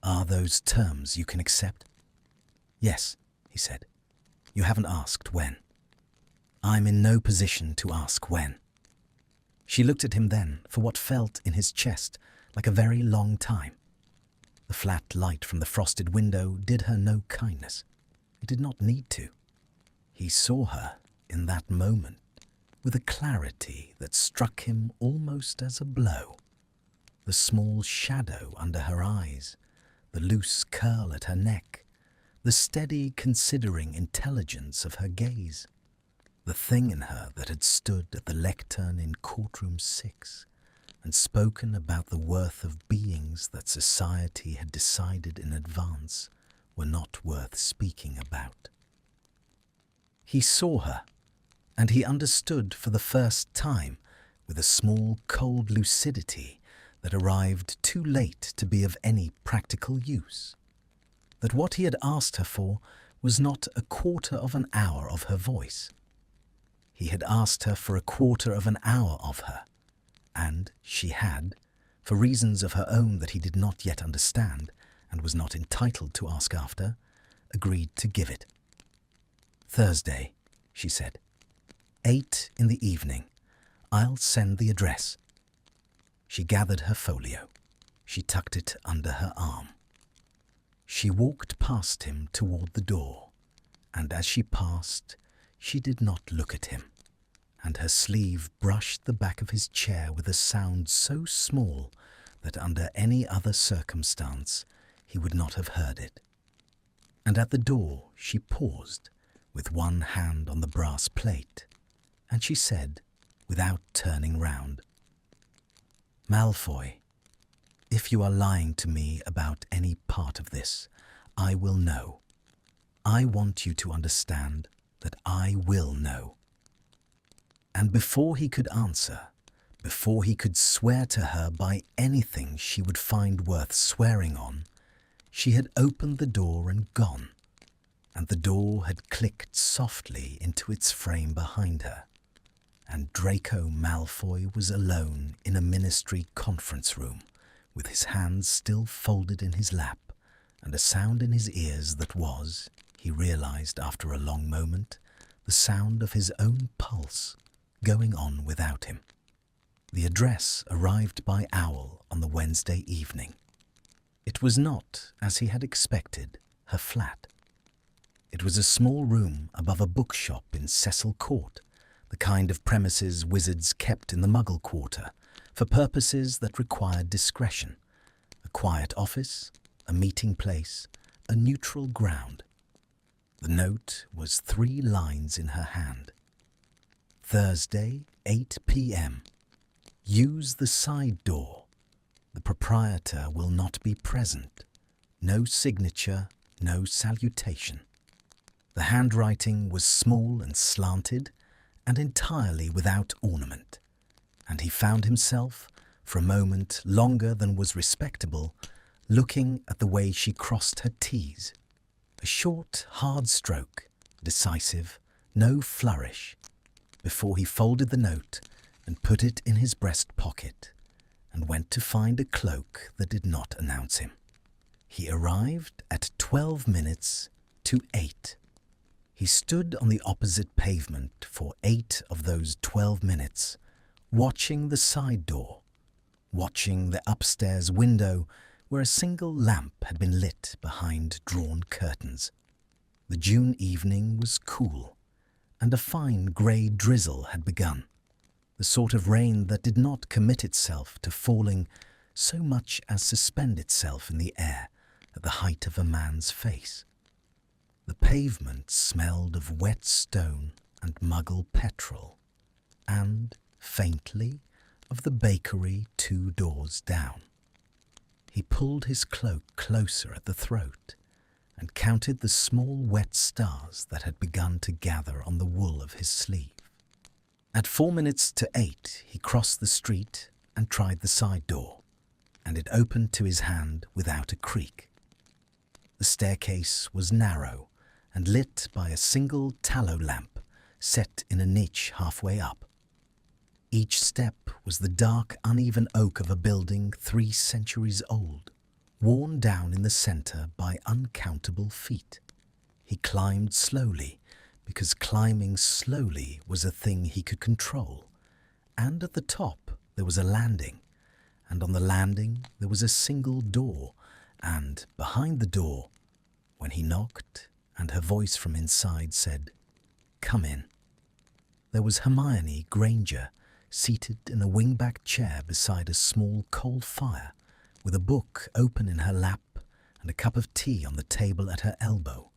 Are those terms you can accept? Yes, he said. You haven't asked when. I'm in no position to ask when. She looked at him then for what felt in his chest like a very long time. The flat light from the frosted window did her no kindness. It did not need to. He saw her in that moment with a clarity that struck him almost as a blow. The small shadow under her eyes, the loose curl at her neck, the steady, considering intelligence of her gaze, the thing in her that had stood at the lectern in courtroom 6 and spoken about the worth of beings that society had decided in advance were not worth speaking about. He saw her, and he understood for the first time, with a small cold lucidity that arrived too late to be of any practical use, that what he had asked her for was not a quarter of an hour of her voice. He had asked her for a quarter of an hour of her, and she had, for reasons of her own that he did not yet understand and was not entitled to ask after, agreed to give it. Thursday, she said. 8 in the evening. I'll send the address. She gathered her folio. She tucked it under her arm. She walked past him toward the door, and as she passed, she did not look at him, and her sleeve brushed the back of his chair with a sound so small that under any other circumstance he would not have heard it. And at the door she paused, with one hand on the brass plate, and she said, without turning round, Malfoy, if you are lying to me about any part of this, I will know. I want you to understand that I will know. And before he could answer, before he could swear to her by anything she would find worth swearing on, she had opened the door and gone, and the door had clicked softly into its frame behind her, and Draco Malfoy was alone in a ministry conference room, with his hands still folded in his lap, and a sound in his ears that was, he realized after a long moment, the sound of his own pulse going on without him. The address arrived by owl on the Wednesday evening. It was not, as he had expected, her flat. It was a small room above a bookshop in Cecil Court, the kind of premises wizards kept in the Muggle Quarter for purposes that required discretion, a quiet office, a meeting place, a neutral ground. The note was 3 lines in her hand. Thursday, 8 p.m. Use the side door. The proprietor will not be present. No signature, no salutation. The handwriting was small and slanted, and entirely without ornament, and he found himself, for a moment longer than was respectable, looking at the way she crossed her T's. A short, hard stroke, decisive, no flourish, before he folded the note and put it in his breast pocket, and went to find a cloak that did not announce him. He arrived at 12 minutes to 8. He stood on the opposite pavement for 8 of those 12 minutes, watching the side door, watching the upstairs window where a single lamp had been lit behind drawn curtains. The June evening was cool, and a fine grey drizzle had begun, the sort of rain that did not commit itself to falling so much as suspend itself in the air at the height of a man's face. The pavement smelled of wet stone and Muggle petrol, and, faintly, of the bakery 2 doors down. He pulled his cloak closer at the throat and counted the small wet stars that had begun to gather on the wool of his sleeve. At 4 minutes to 8, he crossed the street and tried the side door, and it opened to his hand without a creak. The staircase was narrow and lit by a single tallow lamp set in a niche halfway up. Each step was the dark, uneven oak of a building 3 centuries old, worn down in the centre by uncountable feet. He climbed slowly, because climbing slowly was a thing he could control, and at the top there was a landing, and on the landing there was a single door, and behind the door, when he knocked and her voice from inside said, "Come in," there was Hermione Granger, seated in a wing-back chair beside a small coal fire, with a book open in her lap and a cup of tea on the table at her elbow,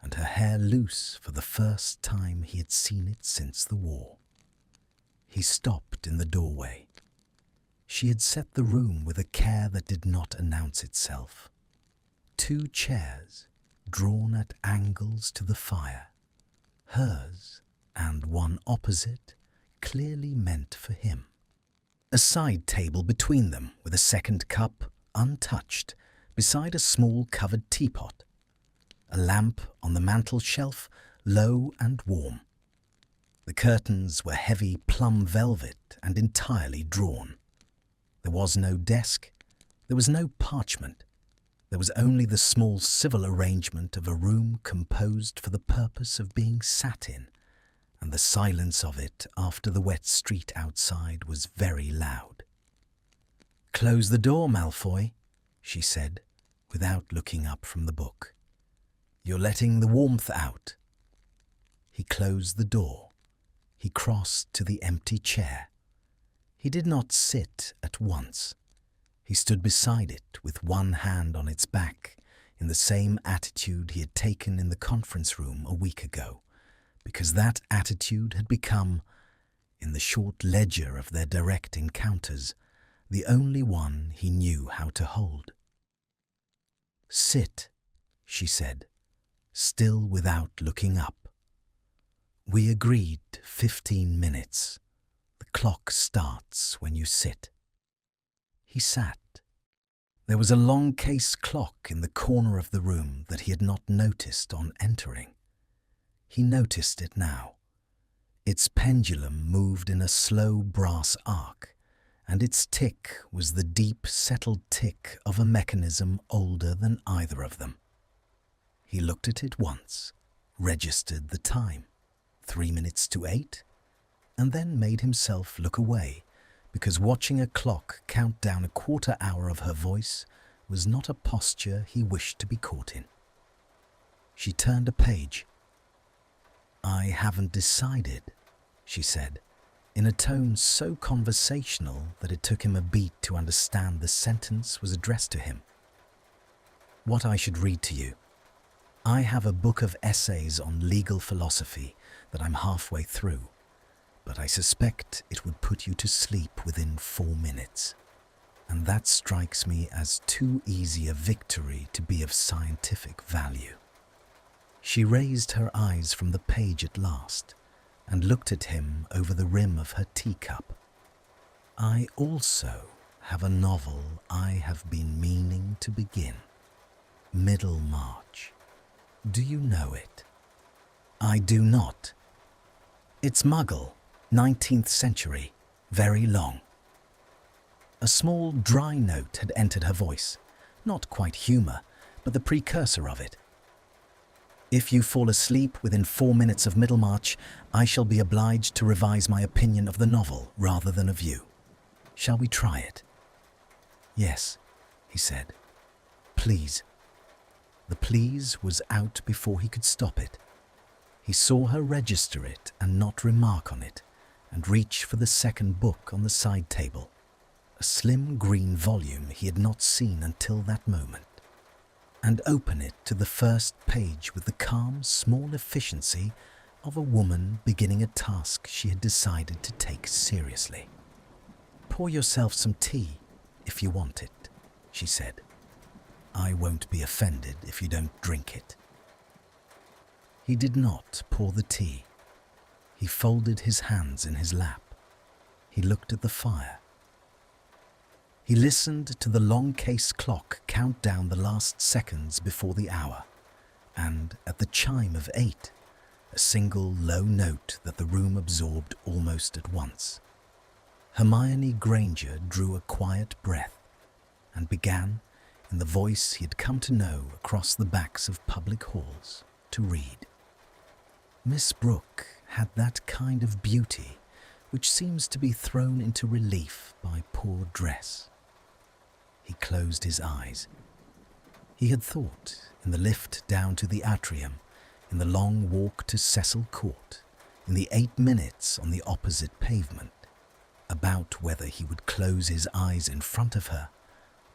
and her hair loose for the first time he had seen it since the war. He stopped in the doorway. She had set the room with a care that did not announce itself. 2 chairs, drawn at angles to the fire, hers and one opposite, clearly meant for him. A side table between them with a second cup, untouched, beside a small covered teapot. A lamp on the mantel shelf, low and warm. The curtains were heavy plum velvet and entirely drawn. There was no desk, there was no parchment. There was only the small civil arrangement of a room composed for the purpose of being sat in, and the silence of it after the wet street outside was very loud. "Close the door, Malfoy," she said, without looking up from the book. "You're letting the warmth out." He closed the door. He crossed to the empty chair. He did not sit at once. He stood beside it with one hand on its back, in the same attitude he had taken in the conference room a week ago, because that attitude had become, in the short ledger of their direct encounters, the only one he knew how to hold. "Sit," she said, still without looking up. "We agreed 15 minutes. The clock starts when you sit." He sat. There was a long case clock in the corner of the room that he had not noticed on entering. He noticed it now. Its pendulum moved in a slow brass arc, and its tick was the deep, settled tick of a mechanism older than either of them. He looked at it once, registered the time, 3 minutes to 8, and then made himself look away, because watching a clock count down a quarter hour of her voice was not a posture he wished to be caught in. She turned a page. "I haven't decided," she said, in a tone so conversational that it took him a beat to understand the sentence was addressed to him. "What I should read to you. I have a book of essays on legal philosophy that I'm halfway through, but I suspect it would put you to sleep within 4 minutes, and that strikes me as too easy a victory to be of scientific value." She raised her eyes from the page at last and looked at him over the rim of her teacup. "I also have a novel I have been meaning to begin. Middlemarch. Do you know it?" "I do not. It's Muggle, 19th century, very long." A small, dry note had entered her voice, not quite humour, but the precursor of it. "If you fall asleep within 4 minutes of Middlemarch, I shall be obliged to revise my opinion of the novel rather than of you. Shall we try it?" "Yes," he said. "Please." The please was out before he could stop it. He saw her register it and not remark on it, and reach for the second book on the side table, a slim green volume he had not seen until that moment, and open it to the first page with the calm, small efficiency of a woman beginning a task she had decided to take seriously. "Pour yourself some tea, if you want it," she said. "I won't be offended if you don't drink it." He did not pour the tea. He folded his hands in his lap. He looked at the fire. He listened to the long case clock count down the last seconds before the hour, and at the chime of 8, a single low note that the room absorbed almost at once. Hermione Granger drew a quiet breath and began, in the voice he had come to know across the backs of public halls, to read. Miss Brooke had that kind of beauty which seems to be thrown into relief by poor dress. He closed his eyes. He had thought, in the lift down to the atrium, in the long walk to Cecil Court, in the 8 minutes on the opposite pavement, about whether he would close his eyes in front of her,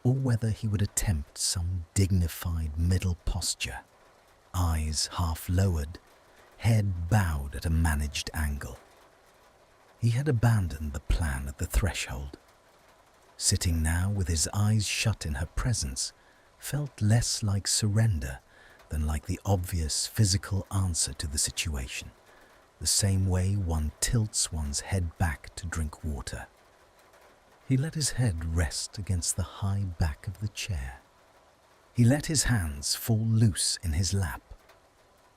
or whether he would attempt some dignified middle posture, eyes half lowered, head bowed at a managed angle. He had abandoned the plan at the threshold. Sitting now with his eyes shut in her presence felt less like surrender than like the obvious physical answer to the situation, the same way one tilts one's head back to drink water. He let his head rest against the high back of the chair. He let his hands fall loose in his lap.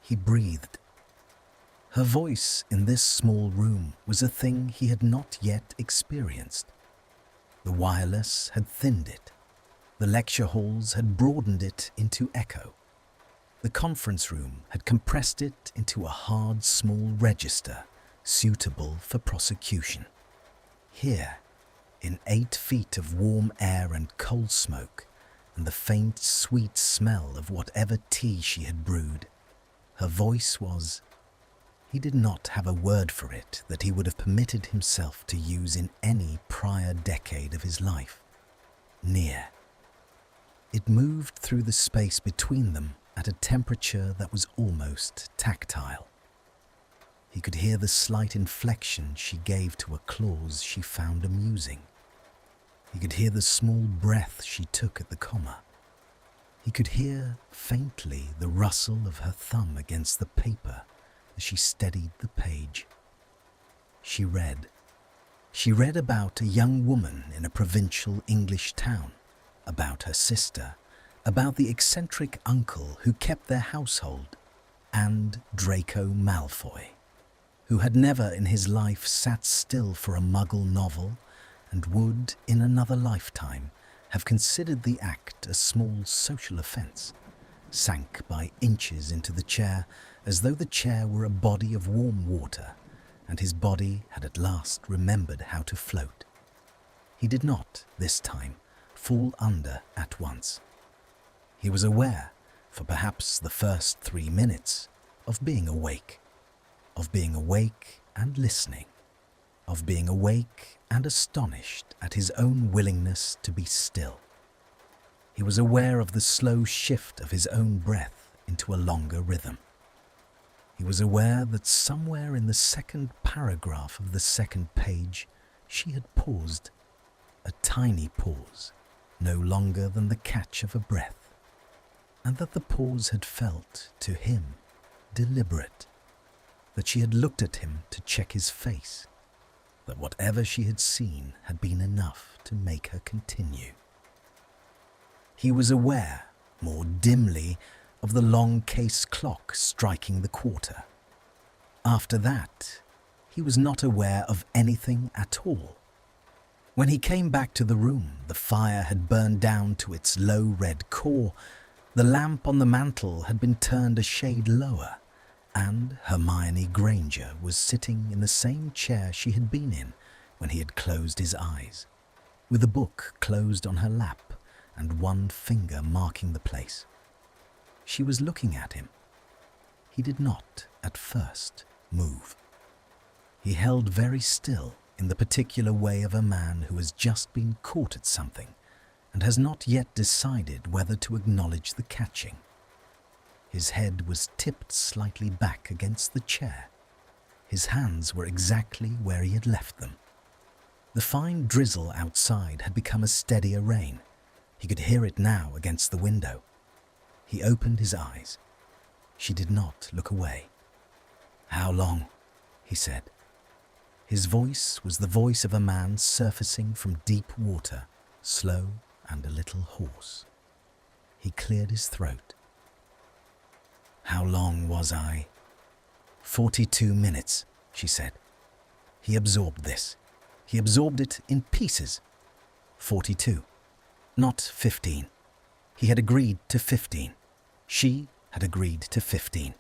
He breathed. Her voice in this small room was a thing he had not yet experienced. The wireless had thinned it. The lecture halls had broadened it into echo. The conference room had compressed it into a hard, small register suitable for prosecution. Here, in 8 feet of warm air and coal smoke, and the faint, sweet smell of whatever tea she had brewed, her voice was— he did not have a word for it that he would have permitted himself to use in any prior decade of his life. Near. It moved through the space between them at a temperature that was almost tactile. He could hear the slight inflection she gave to a clause she found amusing. He could hear the small breath she took at the comma. He could hear, faintly, the rustle of her thumb against the paper as she steadied the page. She read. She read about a young woman in a provincial English town, about her sister, about the eccentric uncle who kept their household, and Draco Malfoy, who had never in his life sat still for a Muggle novel and would, in another lifetime, have considered the act a small social offence, sank by inches into the chair as though the chair were a body of warm water, and his body had at last remembered how to float. He did not, this time, fall under at once. He was aware, for perhaps the first 3 minutes, of being awake and listening, of being awake and astonished at his own willingness to be still. He was aware of the slow shift of his own breath into a longer rhythm. He was aware that somewhere in the second paragraph of the second page she had paused, a tiny pause, no longer than the catch of a breath, and that the pause had felt, to him, deliberate, that she had looked at him to check his face, that whatever she had seen had been enough to make her continue. He was aware, more dimly, of the long case clock striking the quarter. After that, he was not aware of anything at all. When he came back to the room, the fire had burned down to its low red core, the lamp on the mantel had been turned a shade lower, and Hermione Granger was sitting in the same chair she had been in when he had closed his eyes, with a book closed on her lap and one finger marking the place. She was looking at him. He did not, at first, move. He held very still in the particular way of a man who has just been caught at something and has not yet decided whether to acknowledge the catching. His head was tipped slightly back against the chair, His hands were exactly where he had left them. The fine drizzle outside had become a steadier rain. He could hear it now against the window. He opened his eyes. She did not look away. "How long?" he said. His voice was the voice of a man surfacing from deep water, slow and a little hoarse. He cleared his throat. "How long was I?" 42 minutes, she said. He absorbed this. He absorbed it in pieces. 42, not 15. He had agreed to 15. She had agreed to 15.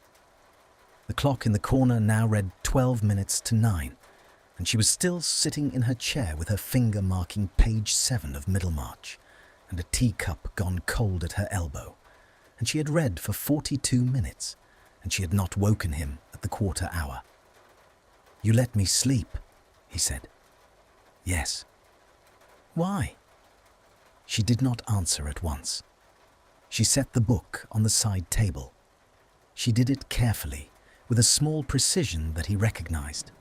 The clock in the corner now read 12 minutes to 9, and she was still sitting in her chair with her finger marking page 7 of Middlemarch, and a teacup gone cold at her elbow, and she had read for 42 minutes, and she had not woken him at the quarter hour. "You let me sleep," he said. "Yes." "Why?" She did not answer at once. She set the book on the side table. She did it carefully, with a small precision that he recognized,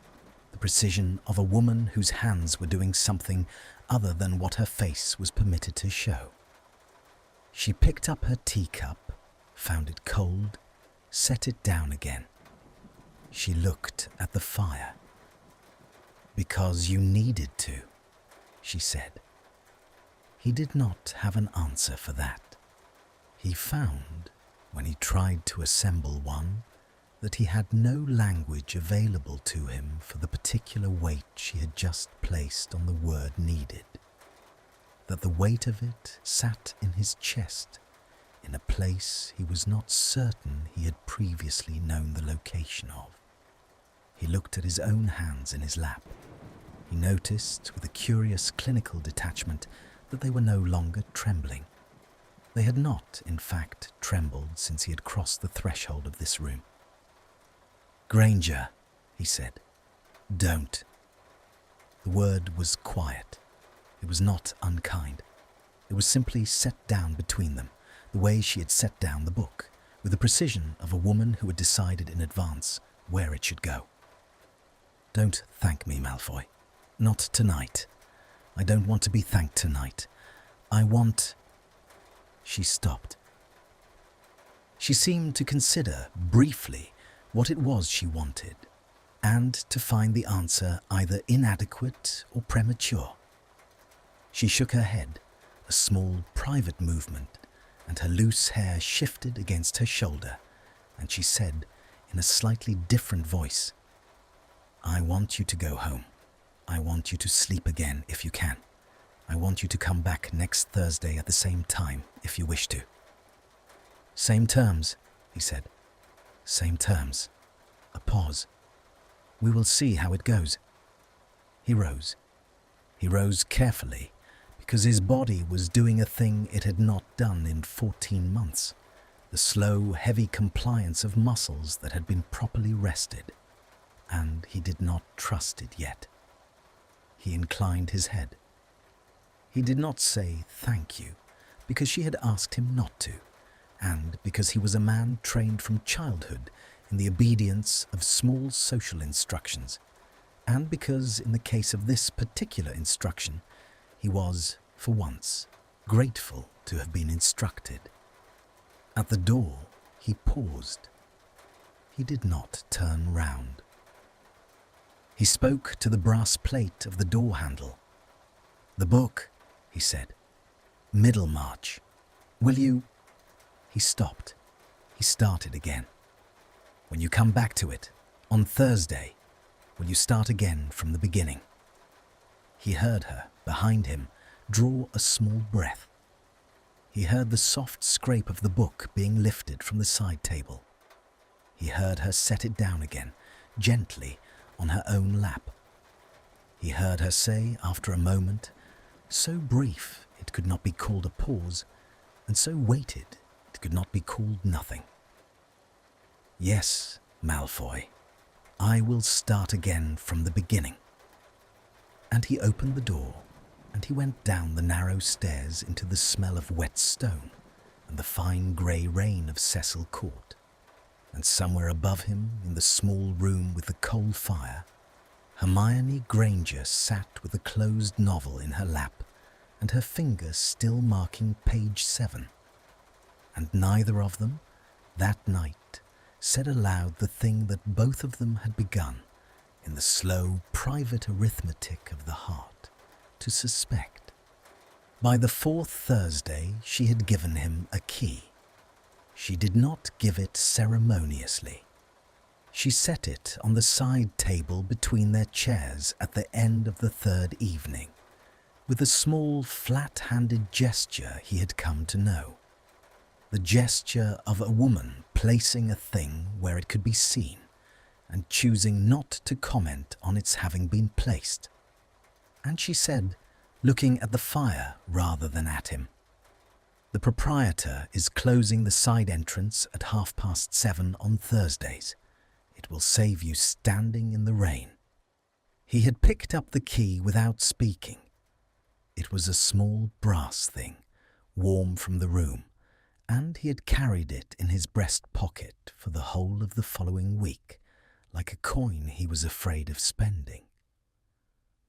the precision of a woman whose hands were doing something other than what her face was permitted to show. She picked up her teacup, found it cold, set it down again. She looked at the fire. "Because you needed to," she said. He did not have an answer for that. He found, when he tried to assemble one, that he had no language available to him for the particular weight she had just placed on the word needed, that the weight of it sat in his chest, in a place he was not certain he had previously known the location of. He looked at his own hands in his lap. He noticed, with a curious clinical detachment, that they were no longer trembling. They had not, in fact, trembled since he had crossed the threshold of this room. "Granger," he said, "don't." The word was quiet. It was not unkind. It was simply set down between them, the way she had set down the book, with the precision of a woman who had decided in advance where it should go. "Don't thank me, Malfoy. Not tonight. I don't want to be thanked tonight. I want—" She stopped. She seemed to consider, briefly, what it was she wanted, and to find the answer either inadequate or premature. She shook her head, a small private movement, and her loose hair shifted against her shoulder, and she said, in a slightly different voice, "I want you to go home. I want you to sleep again if you can. I want you to come back next Thursday at the same time if you wish to." "Same terms," he said. "Same terms." A pause. "We will see how it goes." He rose. He rose carefully, because his body was doing a thing it had not done in 14 months, the slow, heavy compliance of muscles that had been properly rested, and he did not trust it yet. He inclined his head. He did not say thank you, because she had asked him not to, and because he was a man trained from childhood in the obedience of small social instructions, and because, in the case of this particular instruction, he was, for once, grateful to have been instructed. At the door, he paused. He did not turn round. He spoke to the brass plate of the door handle. "The book," he said. "Middlemarch. Will you—" He stopped. He started again. "When you come back to it, on Thursday, will you start again from the beginning?" He heard her, behind him, draw a small breath. He heard the soft scrape of the book being lifted from the side table. He heard her set it down again, gently, on her own lap. He heard her say, after a moment, so brief it could not be called a pause, and so weighted it could not be called nothing. "Yes, Malfoy, I will start again from the beginning." And he opened the door, and he went down the narrow stairs into the smell of wet stone and the fine grey rain of Cecil Court. and somewhere above him, in the small room with the coal fire, Hermione Granger sat with a closed novel in her lap and her finger still marking page 7. And neither of them, that night, said aloud the thing that both of them had begun, in the slow, private arithmetic of the heart, to suspect. By the 4th Thursday, she had given him a key. She did not give it ceremoniously. She set it on the side table between their chairs at the end of the 3rd evening, with a small, flat-handed gesture he had come to know. The gesture of a woman placing a thing where it could be seen and choosing not to comment on its having been placed. And she said, looking at the fire rather than at him, "The proprietor is closing the side entrance at 7:30 on Thursdays. It will save you standing in the rain." He had picked up the key without speaking. It was a small brass thing, warm from the room, and he had carried it in his breast pocket for the whole of the following week, like a coin he was afraid of spending.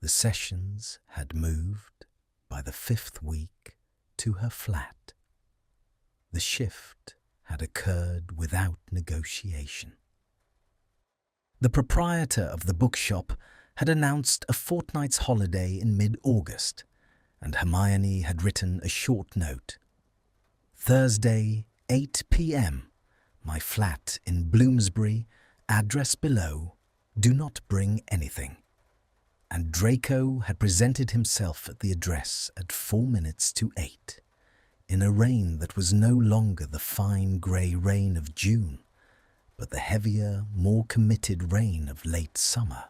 The sessions had moved, by the 5th week, to her flat. The shift had occurred without negotiation. The proprietor of the bookshop had announced a fortnight's holiday in mid-August, and Hermione had written a short note. "Thursday, 8 p.m. My flat in Bloomsbury, address below. Do not bring anything." And Draco had presented himself at the address at 4 minutes to 8, in a rain that was no longer the fine grey rain of June, but the heavier, more committed rain of late summer.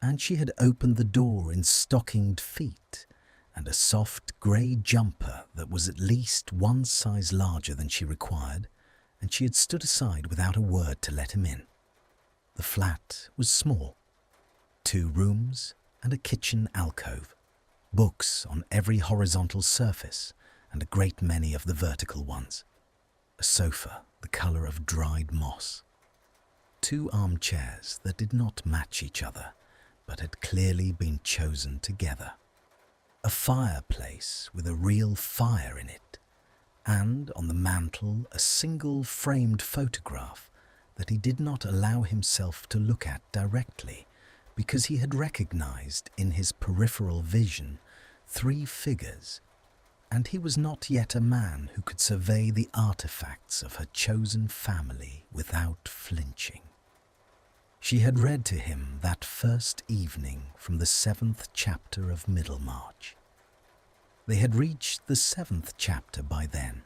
And she had opened the door in stockinged feet and a soft grey jumper that was at least 1 size larger than she required, and she had stood aside without a word to let him in. The flat was small. 2 rooms and a kitchen alcove, books on every horizontal surface and a great many of the vertical ones, a sofa the colour of dried moss, 2 armchairs that did not match each other but had clearly been chosen together, a fireplace with a real fire in it, and on the mantel a single framed photograph that he did not allow himself to look at directly, because he had recognized in his peripheral vision 3 figures, and he was not yet a man who could survey the artifacts of her chosen family without flinching. She had read to him that first evening from the 7th chapter of Middlemarch. They had reached the 7th chapter by then,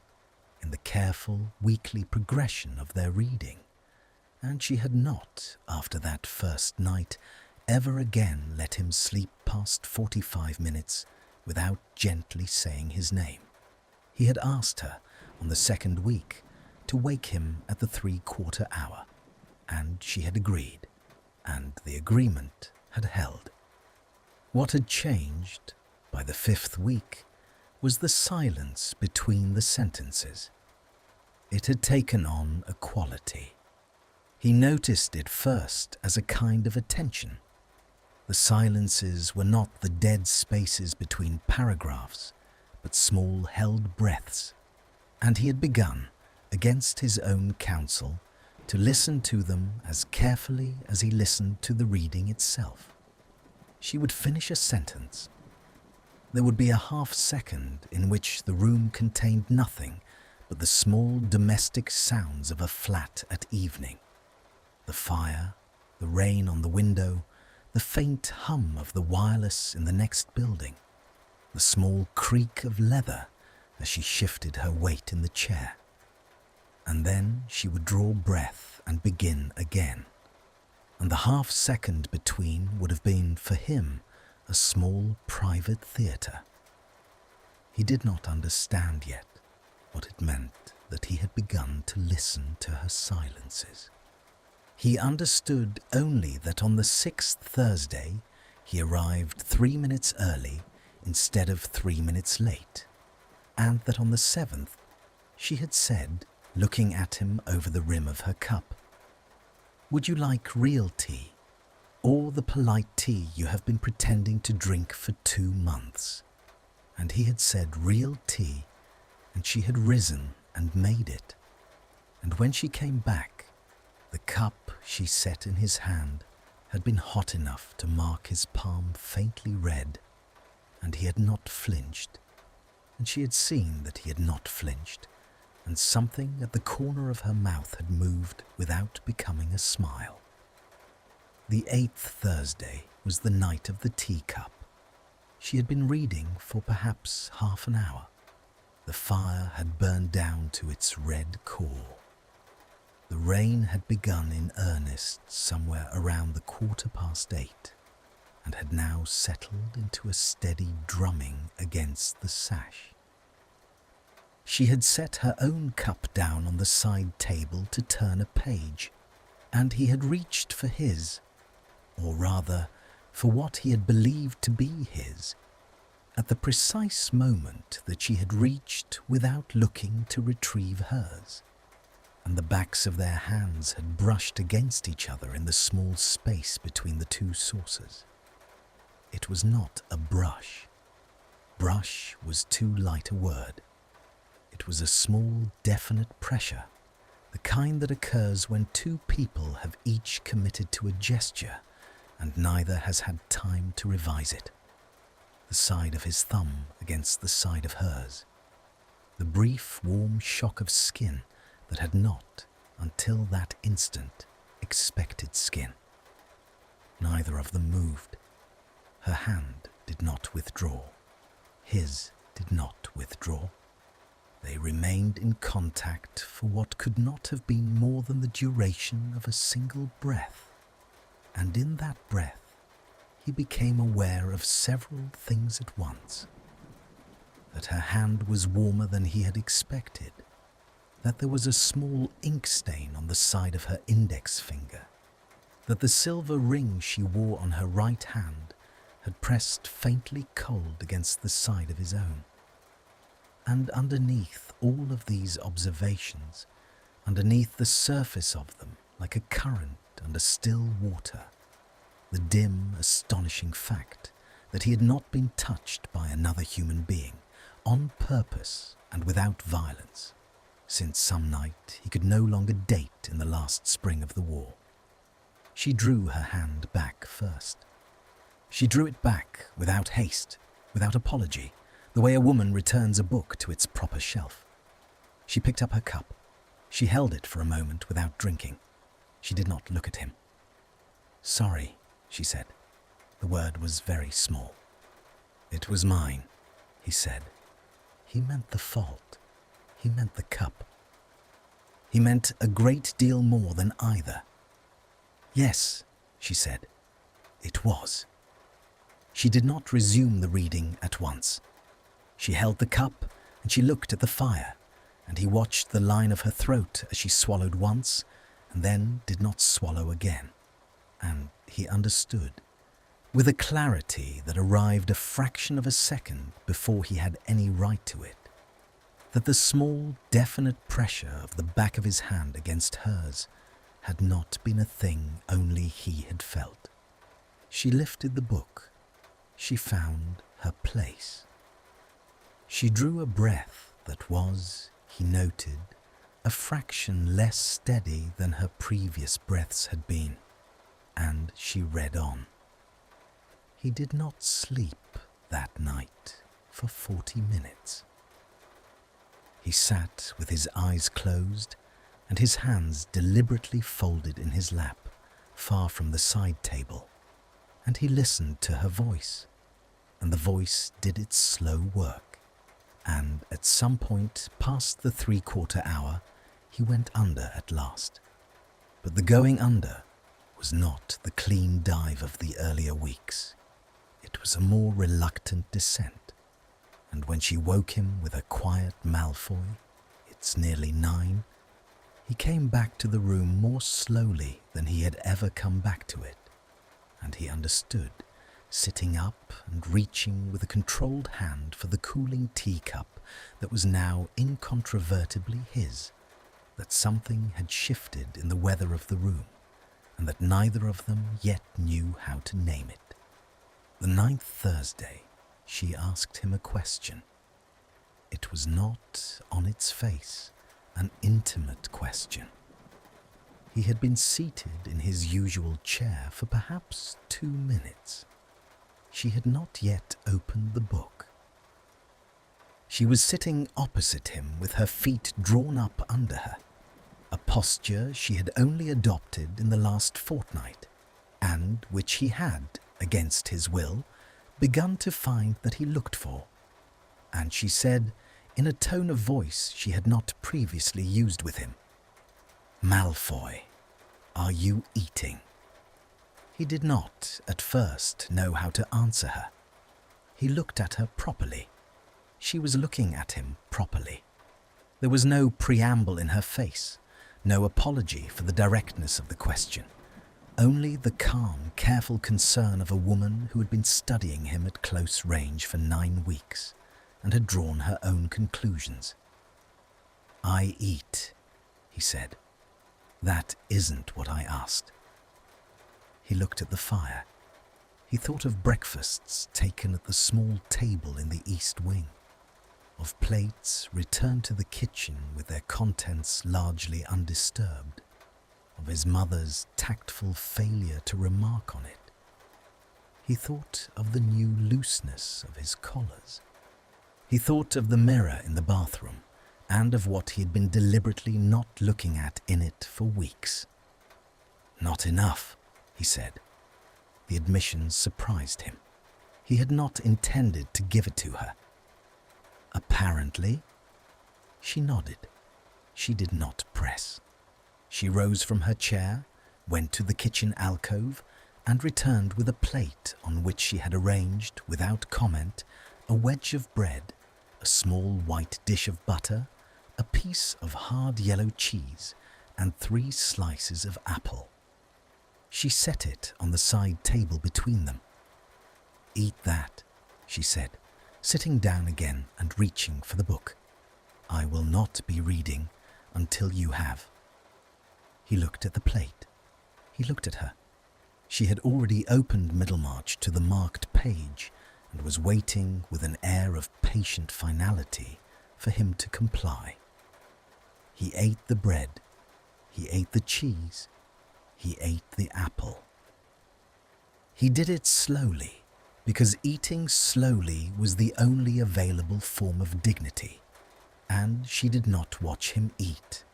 in the careful weekly progression of their reading, and she had not, after that first night, ever again let him sleep past 45 minutes without gently saying his name. He had asked her, on the 2nd week, to wake him at the 3/4 hour, and she had agreed, and the agreement had held. What had changed, by the 5th week, was the silence between the sentences. It had taken on a quality. He noticed it first as a kind of attention. The silences were not the dead spaces between paragraphs, but small held breaths, and he had begun, against his own counsel, to listen to them as carefully as he listened to the reading itself. She would finish a sentence. There would be a half-second in which the room contained nothing but the small domestic sounds of a flat at evening. The fire, the rain on the window, the faint hum of the wireless in the next building, the small creak of leather as she shifted her weight in the chair. And then she would draw breath and begin again. And the half-second between would have been, for him, a small private theatre. He did not understand yet what it meant that he had begun to listen to her silences. He understood only that on the 6th Thursday he arrived 3 minutes early instead of 3 minutes late, and that on the 7th she had said, looking at him over the rim of her cup. "Would you like real tea, or the polite tea you have been pretending to drink for 2 months?" And he had said real tea, and she had risen and made it. And when she came back, the cup she set in his hand had been hot enough to mark his palm faintly red, and he had not flinched, and she had seen that he had not flinched, and something at the corner of her mouth had moved without becoming a smile. The 8th Thursday was the night of the teacup. She had been reading for perhaps half an hour. The fire had burned down to its red core. The rain had begun in earnest somewhere around the 8:15, and had now settled into a steady drumming against the sash. She had set her own cup down on the side table to turn a page, and he had reached for his, or rather, for what he had believed to be his, at the precise moment that she had reached without looking to retrieve hers, and the backs of their hands had brushed against each other in the small space between the two saucers. It was not a brush. Brush was too light a word. It was a small, definite pressure, the kind that occurs when 2 people have each committed to a gesture and neither has had time to revise it. The side of his thumb against the side of hers. The brief, warm shock of skin that had not, until that instant, expected skin. Neither of them moved. Her hand did not withdraw. His did not withdraw. They remained in contact for what could not have been more than the duration of a single breath. And in that breath, he became aware of several things at once. That her hand was warmer than he had expected. That there was a small ink stain on the side of her index finger. That the silver ring she wore on her right hand had pressed faintly cold against the side of his own. And underneath all of these observations, underneath the surface of them, like a current under still water, the dim, astonishing fact that he had not been touched by another human being, on purpose and without violence, since some night he could no longer date in the last spring of the war. She drew her hand back first. She drew it back without haste, without apology, the way a woman returns a book to its proper shelf. She picked up her cup. She held it for a moment without drinking. She did not look at him. "Sorry," she said. The word was very small. "It was mine," he said. He meant the fault. He meant the cup. He meant a great deal more than either. "Yes," she said. "It was." She did not resume the reading at once. She held the cup and she looked at the fire, and he watched the line of her throat as she swallowed once and then did not swallow again. And he understood, with a clarity that arrived a fraction of a second before he had any right to it, that the small, definite pressure of the back of his hand against hers had not been a thing only he had felt. She lifted the book. She found her place. She drew a breath that was, he noted, a fraction less steady than her previous breaths had been, and she read on. He did not sleep that night for 40 minutes. He sat with his eyes closed and his hands deliberately folded in his lap, far from the side table, and he listened to her voice, and the voice did its slow work. And at some point past the 3/4 hour, he went under at last. But the going under was not the clean dive of the earlier weeks. It was a more reluctant descent. And when she woke him with a quiet Malfoy, "It's nearly 9," he came back to the room more slowly than he had ever come back to it. And he understood, sitting up and reaching with a controlled hand for the cooling teacup that was now incontrovertibly his, that something had shifted in the weather of the room, and that neither of them yet knew how to name it. The 9th Thursday, she asked him a question. It was not, on its face, an intimate question. He had been seated in his usual chair for perhaps 2 minutes. She had not yet opened the book. She was sitting opposite him with her feet drawn up under her, a posture she had only adopted in the last fortnight, and which he had, against his will, begun to find that he looked for. And she said, in a tone of voice she had not previously used with him, "Malfoy, are you eating?" He did not, at first, know how to answer her. He looked at her properly. She was looking at him properly. There was no preamble in her face, no apology for the directness of the question, only the calm, careful concern of a woman who had been studying him at close range for 9 weeks and had drawn her own conclusions. "I eat," he said. "That isn't what I asked." He looked at the fire. He thought of breakfasts taken at the small table in the east wing, of plates returned to the kitchen with their contents largely undisturbed, of his mother's tactful failure to remark on it. He thought of the new looseness of his collars. He thought of the mirror in the bathroom and of what he had been deliberately not looking at in it for weeks. "Not enough," he said. The admission surprised him. He had not intended to give it to her. "Apparently?" She nodded. She did not press. She rose from her chair, went to the kitchen alcove, and returned with a plate on which she had arranged, without comment, a wedge of bread, a small white dish of butter, a piece of hard yellow cheese, and 3 slices of apple. She set it on the side table between them. "Eat that," she said, sitting down again and reaching for the book. "I will not be reading until you have." He looked at the plate. He looked at her. She had already opened Middlemarch to the marked page and was waiting with an air of patient finality for him to comply. He ate the bread. He ate the cheese. He ate the apple. He did it slowly, because eating slowly was the only available form of dignity, and she did not watch him eat.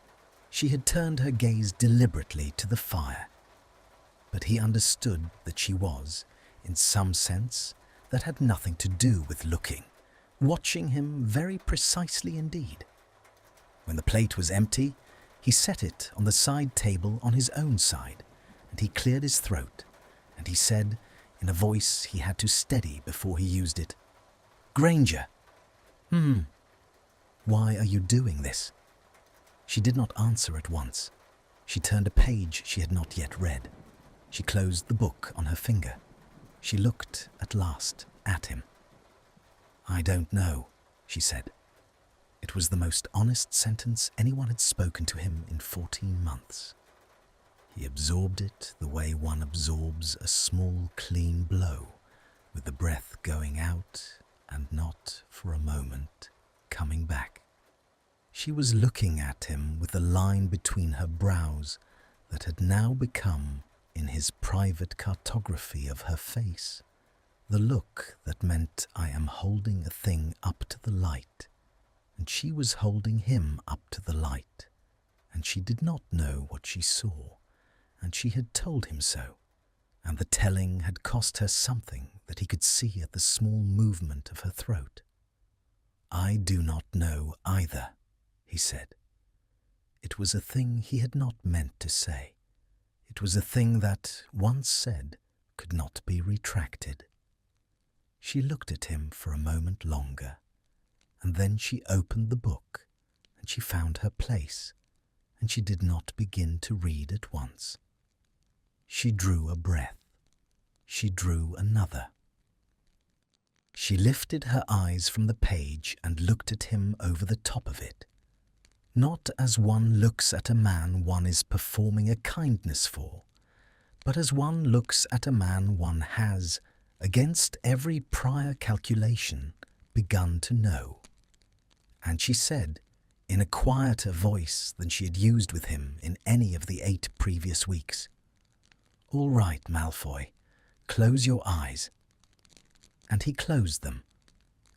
She had turned her gaze deliberately to the fire, but he understood that she was, in some sense, that had nothing to do with looking, watching him very precisely indeed. When the plate was empty, he set it on the side table on his own side, and he cleared his throat, and he said, in a voice he had to steady before he used it, "Granger." "Why are you doing this?" She did not answer at once. She turned a page she had not yet read. She closed the book on her finger. She looked, at last, at him. "I don't know," she said. It was the most honest sentence anyone had spoken to him in 14 months. He absorbed it the way one absorbs a small, clean blow, with the breath going out and not, for a moment, coming back. She was looking at him with a line between her brows that had now become, in his private cartography of her face, the look that meant I am holding a thing up to the light, and she was holding him up to the light, and she did not know what she saw, and she had told him so, and the telling had cost her something that he could see at the small movement of her throat. "I do not know either," he said. It was a thing he had not meant to say. It was a thing that, once said, could not be retracted. She looked at him for a moment longer, and then she opened the book, and she found her place, and she did not begin to read at once. She drew a breath. She drew another. She lifted her eyes from the page and looked at him over the top of it. not as one looks at a man one is performing a kindness for, but as one looks at a man one has, against every prior calculation, begun to know. And she said, in a quieter voice than she had used with him in any of the 8 previous weeks, "All right, Malfoy, close your eyes." And he closed them,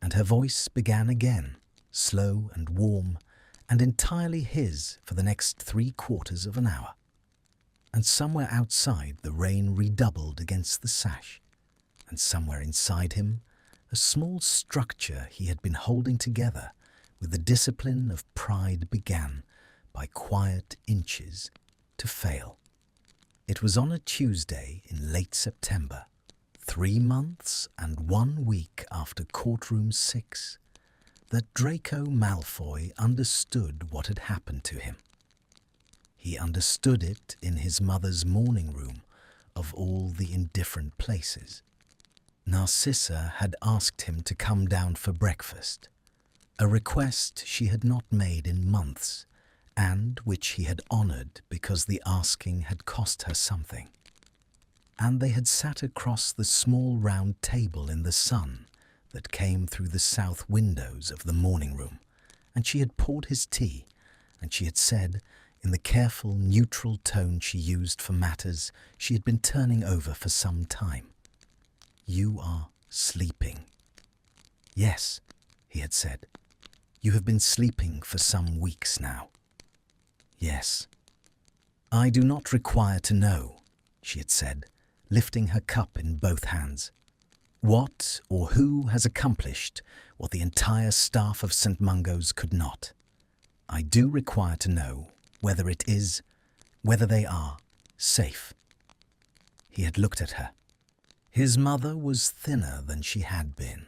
and her voice began again, slow and warm, and entirely his for the next 3/4 of an hour. And somewhere outside the rain redoubled against the sash, and somewhere inside him a small structure he had been holding together with the discipline of pride began, by quiet inches, to fail. It was on a Tuesday in late September, 3 months and 1 week after Courtroom 6, that Draco Malfoy understood what had happened to him. He understood it in his mother's morning room, of all the indifferent places. Narcissa had asked him to come down for breakfast, a request she had not made in months, and which he had honoured because the asking had cost her something. And they had sat across the small round table in the sun that came through the south windows of the morning room, and she had poured his tea, and she had said, in the careful, neutral tone she used for matters she had been turning over for some time, "You are sleeping." "Yes," he had said. "You have been sleeping for some weeks now." "Yes." "I do not require to know," she had said, lifting her cup in both hands, "what or who has accomplished what the entire staff of St. Mungo's could not. I do require to know whether they are safe." He had looked at her. His mother was thinner than she had been,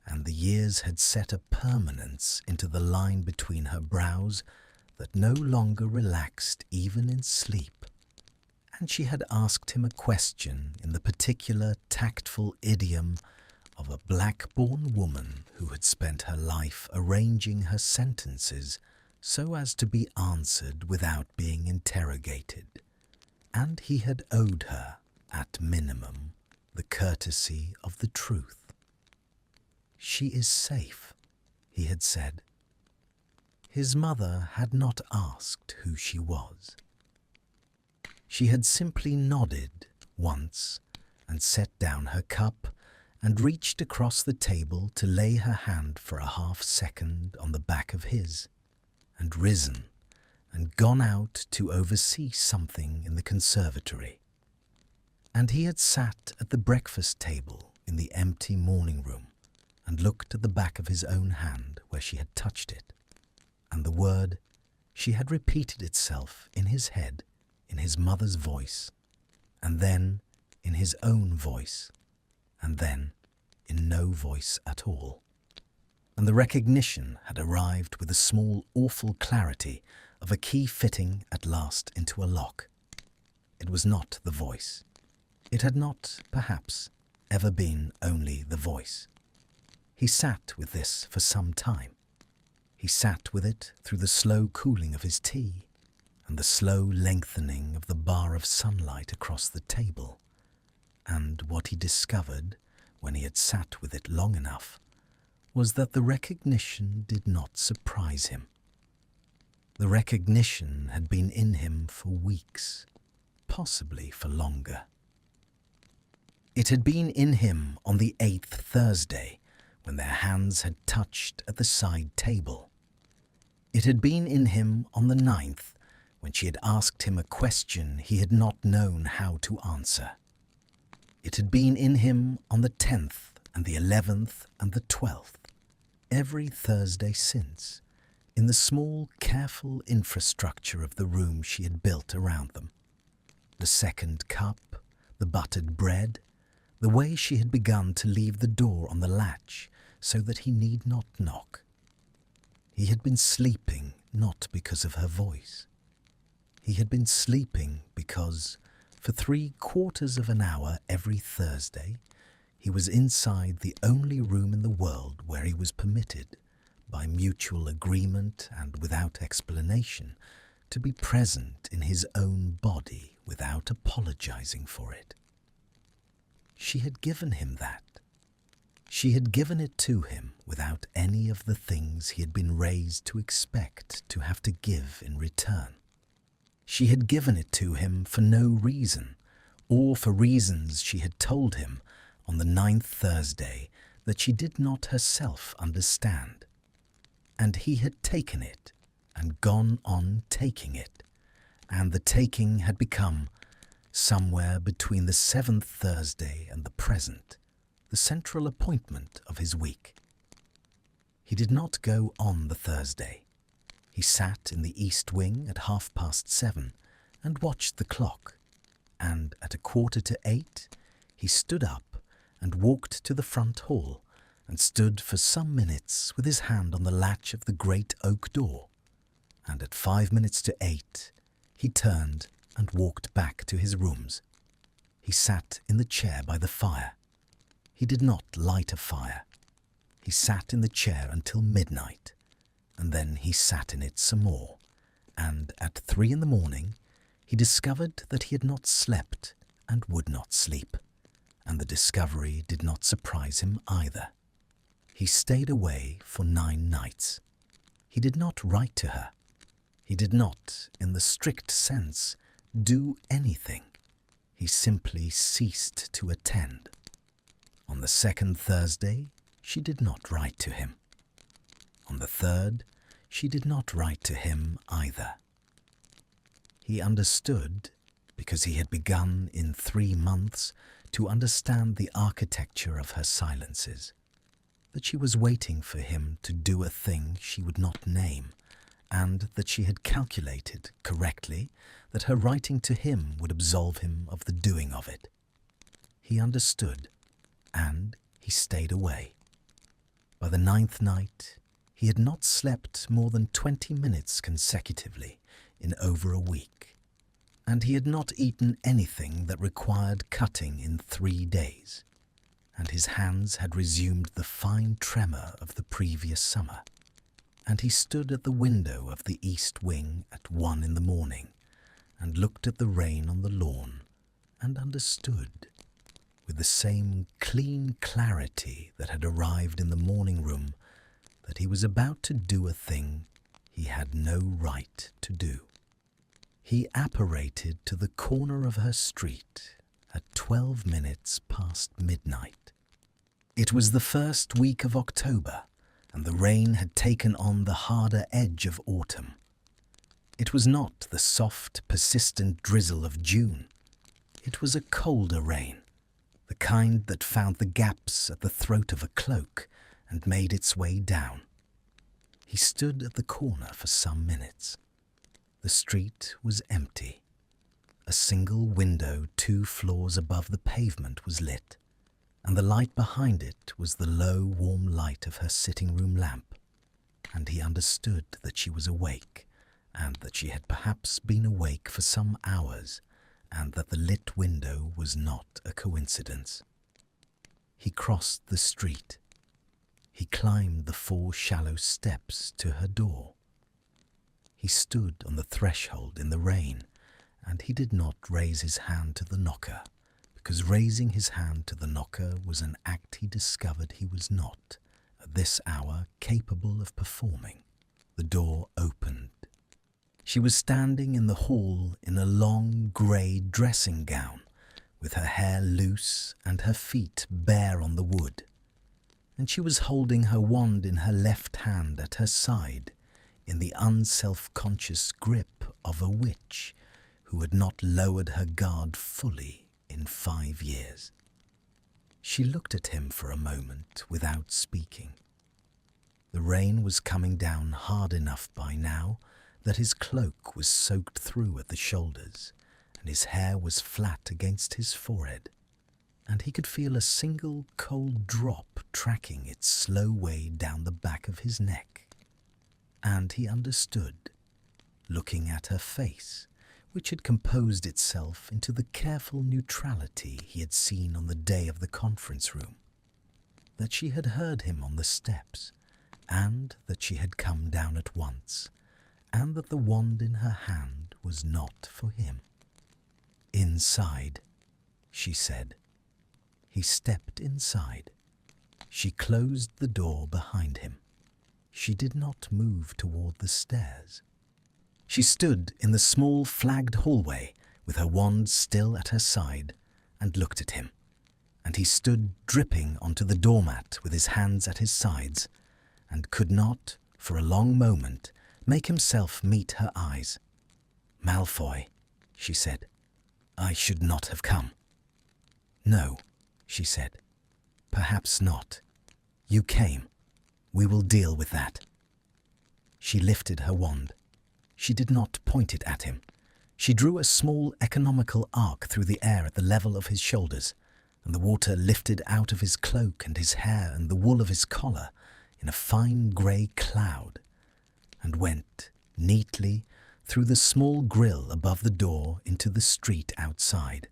and the years had set a permanence into the line between her brows that no longer relaxed even in sleep. And she had asked him a question in the particular tactful idiom of a black-born woman who had spent her life arranging her sentences so as to be answered without being interrogated, and he had owed her, at minimum, the courtesy of the truth. "She is safe," he had said. His mother had not asked who she was. She had simply nodded once and set down her cup and reached across the table to lay her hand for a half-second on the back of his, and risen and gone out to oversee something in the conservatory. And he had sat at the breakfast table in the empty morning room and looked at the back of his own hand where she had touched it, and the word she had repeated itself in his head, in his mother's voice, and then in his own voice, and then in no voice at all. And the recognition had arrived with a small, awful clarity of a key fitting at last into a lock. It was not the voice. It had not, perhaps, ever been only the voice. He sat with this for some time. He sat with it through the slow cooling of his tea and the slow lengthening of the bar of sunlight across the table. And what he discovered, when he had sat with it long enough, was that the recognition did not surprise him. The recognition had been in him for weeks, possibly for longer. It had been in him on the 8th Thursday, when their hands had touched at the side table. It had been in him on the 9th, when she had asked him a question he had not known how to answer. It had been in him on the 10th and the 11th and the 12th, every Thursday since, in the small, careful infrastructure of the room she had built around them. The second cup, the buttered bread, the way she had begun to leave the door on the latch so that he need not knock. He had been sleeping not because of her voice. He had been sleeping because, for 3/4 of an hour every Thursday, he was inside the only room in the world where he was permitted, by mutual agreement and without explanation, to be present in his own body without apologizing for it. She had given him that. She had given it to him without any of the things he had been raised to expect to have to give in return. She had given it to him for no reason, or for reasons she had told him on the 9th Thursday that she did not herself understand. And he had taken it and gone on taking it, and the taking had become, somewhere between the 7th Thursday and the present, the central appointment of his week. He did not go on the Thursday. He sat in the east wing at 7:30 and watched the clock, and at 7:45 he stood up and walked to the front hall and stood for some minutes with his hand on the latch of the great oak door, and at 7:05 he turned and walked back to his rooms. He sat in the chair by the fire. He did not light a fire. He sat in the chair until midnight, and then he sat in it some more, and at 3 in the morning he discovered that he had not slept and would not sleep, and the discovery did not surprise him either. He stayed away for 9 nights. He did not write to her. He did not, in the strict sense, do anything. He simply ceased to attend. On the 2nd Thursday, she did not write to him. On the 3rd, she did not write to him either. He understood, because he had begun in 3 months to understand the architecture of her silences, that she was waiting for him to do a thing she would not name, and that she had calculated correctly that her writing to him would absolve him of the doing of it. He understood, and he stayed away. By the 9th night, he had not slept more than 20 minutes consecutively in over a week, and he had not eaten anything that required cutting in 3 days, and his hands had resumed the fine tremor of the previous summer, and he stood at the window of the east wing at 1 in the morning and looked at the rain on the lawn and understood, with the same clean clarity that had arrived in the morning room, that he was about to do a thing he had no right to do. He apparated to the corner of her street at 12 minutes past midnight. It was the first week of October, and the rain had taken on the harder edge of autumn. It was not the soft, persistent drizzle of June. It was a colder rain, the kind that found the gaps at the throat of a cloak and made its way down. He stood at the corner for some minutes. The street was empty. A single window 2 floors above the pavement was lit, and the light behind it was the low, warm light of her sitting-room lamp, and he understood that she was awake, and that she had perhaps been awake for some hours, and that the lit window was not a coincidence. He crossed the street. He climbed the 4 shallow steps to her door. He stood on the threshold in the rain, and he did not raise his hand to the knocker, because raising his hand to the knocker was an act he discovered he was not, at this hour, capable of performing. The door opened. She was standing in the hall in a long grey dressing gown, with her hair loose and her feet bare on the wood, and she was holding her wand in her left hand at her side, in the unself-conscious grip of a witch who had not lowered her guard fully in 5 years. She looked at him for a moment without speaking. The rain was coming down hard enough by now that his cloak was soaked through at the shoulders, and his hair was flat against his forehead, and he could feel a single cold drop tracking its slow way down the back of his neck. And he understood, looking at her face, which had composed itself into the careful neutrality he had seen on the day of the conference room, that she had heard him on the steps, and that she had come down at once, and that the wand in her hand was not for him. "Inside," she said. He stepped inside. She closed the door behind him. She did not move toward the stairs. She stood in the small flagged hallway with her wand still at her side and looked at him, and he stood dripping onto the doormat with his hands at his sides and could not, for a long moment, make himself meet her eyes. "Malfoy," she said, "I should not have come." "No," she said, "perhaps not. You came. We will deal with that." She lifted her wand. She did not point it at him. She drew a small economical arc through the air at the level of his shoulders, and the water lifted out of his cloak and his hair and the wool of his collar in a fine grey cloud, and went neatly through the small grille above the door into the street outside.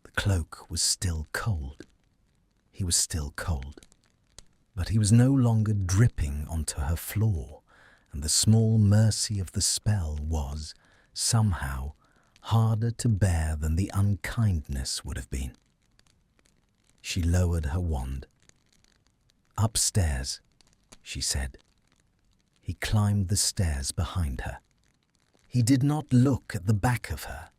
The cloak was still cold. He was still cold. But he was no longer dripping onto her floor, and the small mercy of the spell was, somehow, harder to bear than the unkindness would have been. She lowered her wand. "Upstairs," she said. He climbed the stairs behind her. He did not look at the back of her,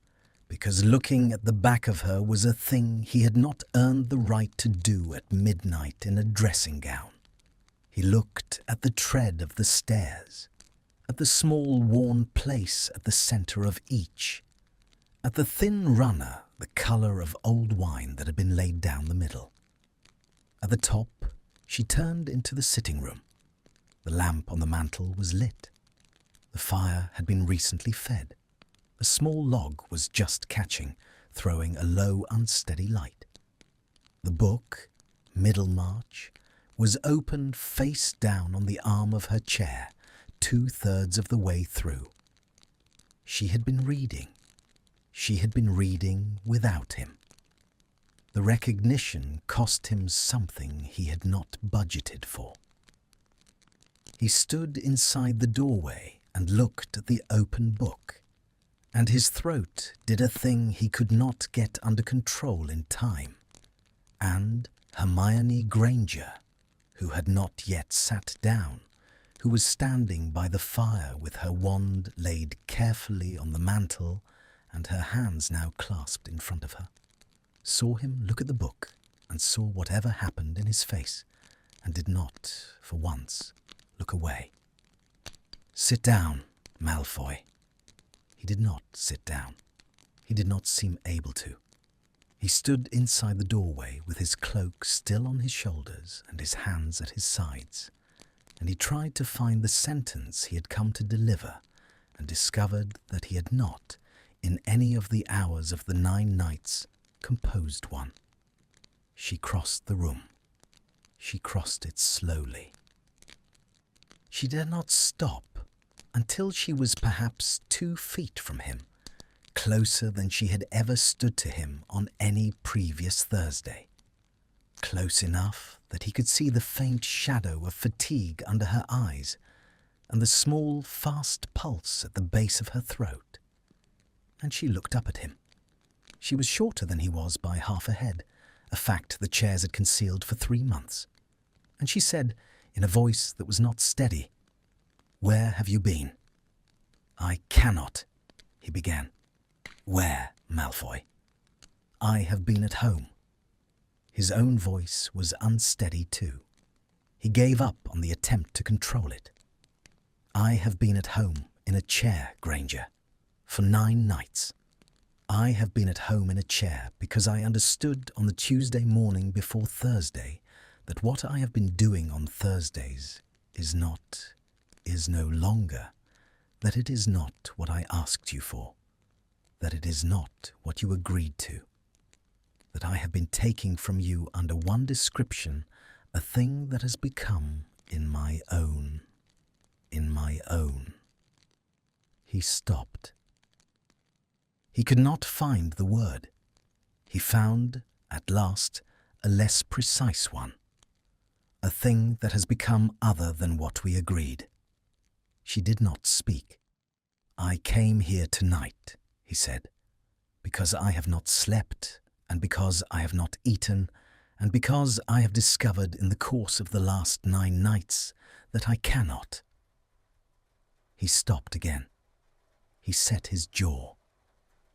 because looking at the back of her was a thing he had not earned the right to do at midnight in a dressing gown. He looked at the tread of the stairs, at the small worn place at the centre of each, at the thin runner the colour of old wine that had been laid down the middle. At the top, she turned into the sitting room. The lamp on the mantel was lit. The fire had been recently fed. A small log was just catching, throwing a low, unsteady light. The book, Middlemarch, was opened face down on the arm of her chair, 2/3 of the way through. She had been reading. She had been reading without him. The recognition cost him something he had not budgeted for. He stood inside the doorway and looked at the open book, and his throat did a thing he could not get under control in time, and Hermione Granger, who had not yet sat down, who was standing by the fire with her wand laid carefully on the mantel and her hands now clasped in front of her, saw him look at the book and saw whatever happened in his face, and did not, for once, look away. "Sit down, Malfoy." He did not sit down. He did not seem able to. He stood inside the doorway with his cloak still on his shoulders and his hands at his sides, and he tried to find the sentence he had come to deliver, and discovered that he had not, in any of the hours of the 9 nights, composed one. She crossed the room. She crossed it slowly. She did not stop until she was perhaps 2 feet from him, closer than she had ever stood to him on any previous Thursday. Close enough that he could see the faint shadow of fatigue under her eyes and the small, fast pulse at the base of her throat. And she looked up at him. She was shorter than he was by half a head, a fact the chairs had concealed for 3 months. And she said, in a voice that was not steady, "Where have you been?" "I cannot," he began. "Where, Malfoy?" "I have been at home." His own voice was unsteady too. He gave up on the attempt to control it. "I have been at home in a chair, Granger, for 9 nights. I have been at home in a chair because I understood on the Tuesday morning before Thursday that what I have been doing on Thursdays is no longer, that it is not what I asked you for, that it is not what you agreed to, that I have been taking from you under one description a thing that has become in my own. He stopped. He could not find the word. He found, at last, a less precise one. a thing that has become other than what we agreed. She did not speak. "I came here tonight," he said, "because I have not slept, and because I have not eaten, and because I have discovered in the course of the last 9 nights that I cannot." He stopped again. He set his jaw.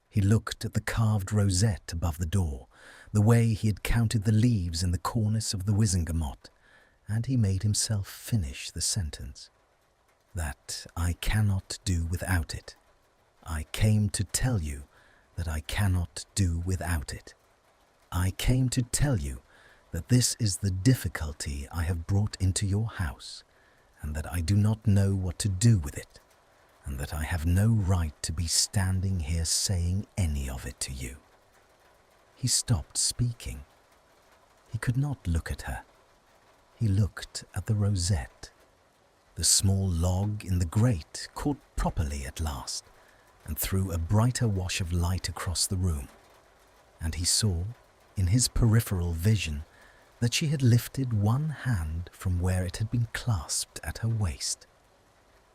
He looked at the carved rosette above the door, the way he had counted the leaves in the cornice of the Wizengamot, and he made himself finish the sentence. "That I cannot do without it. I came to tell you that I cannot do without it. I came to tell you that this is the difficulty I have brought into your house, and that I do not know what to do with it, and that I have no right to be standing here saying any of it to you." He stopped speaking. He could not look at her. He looked at the rosette. The small log in the grate caught properly at last, and threw a brighter wash of light across the room, and he saw, in his peripheral vision, that she had lifted one hand from where it had been clasped at her waist.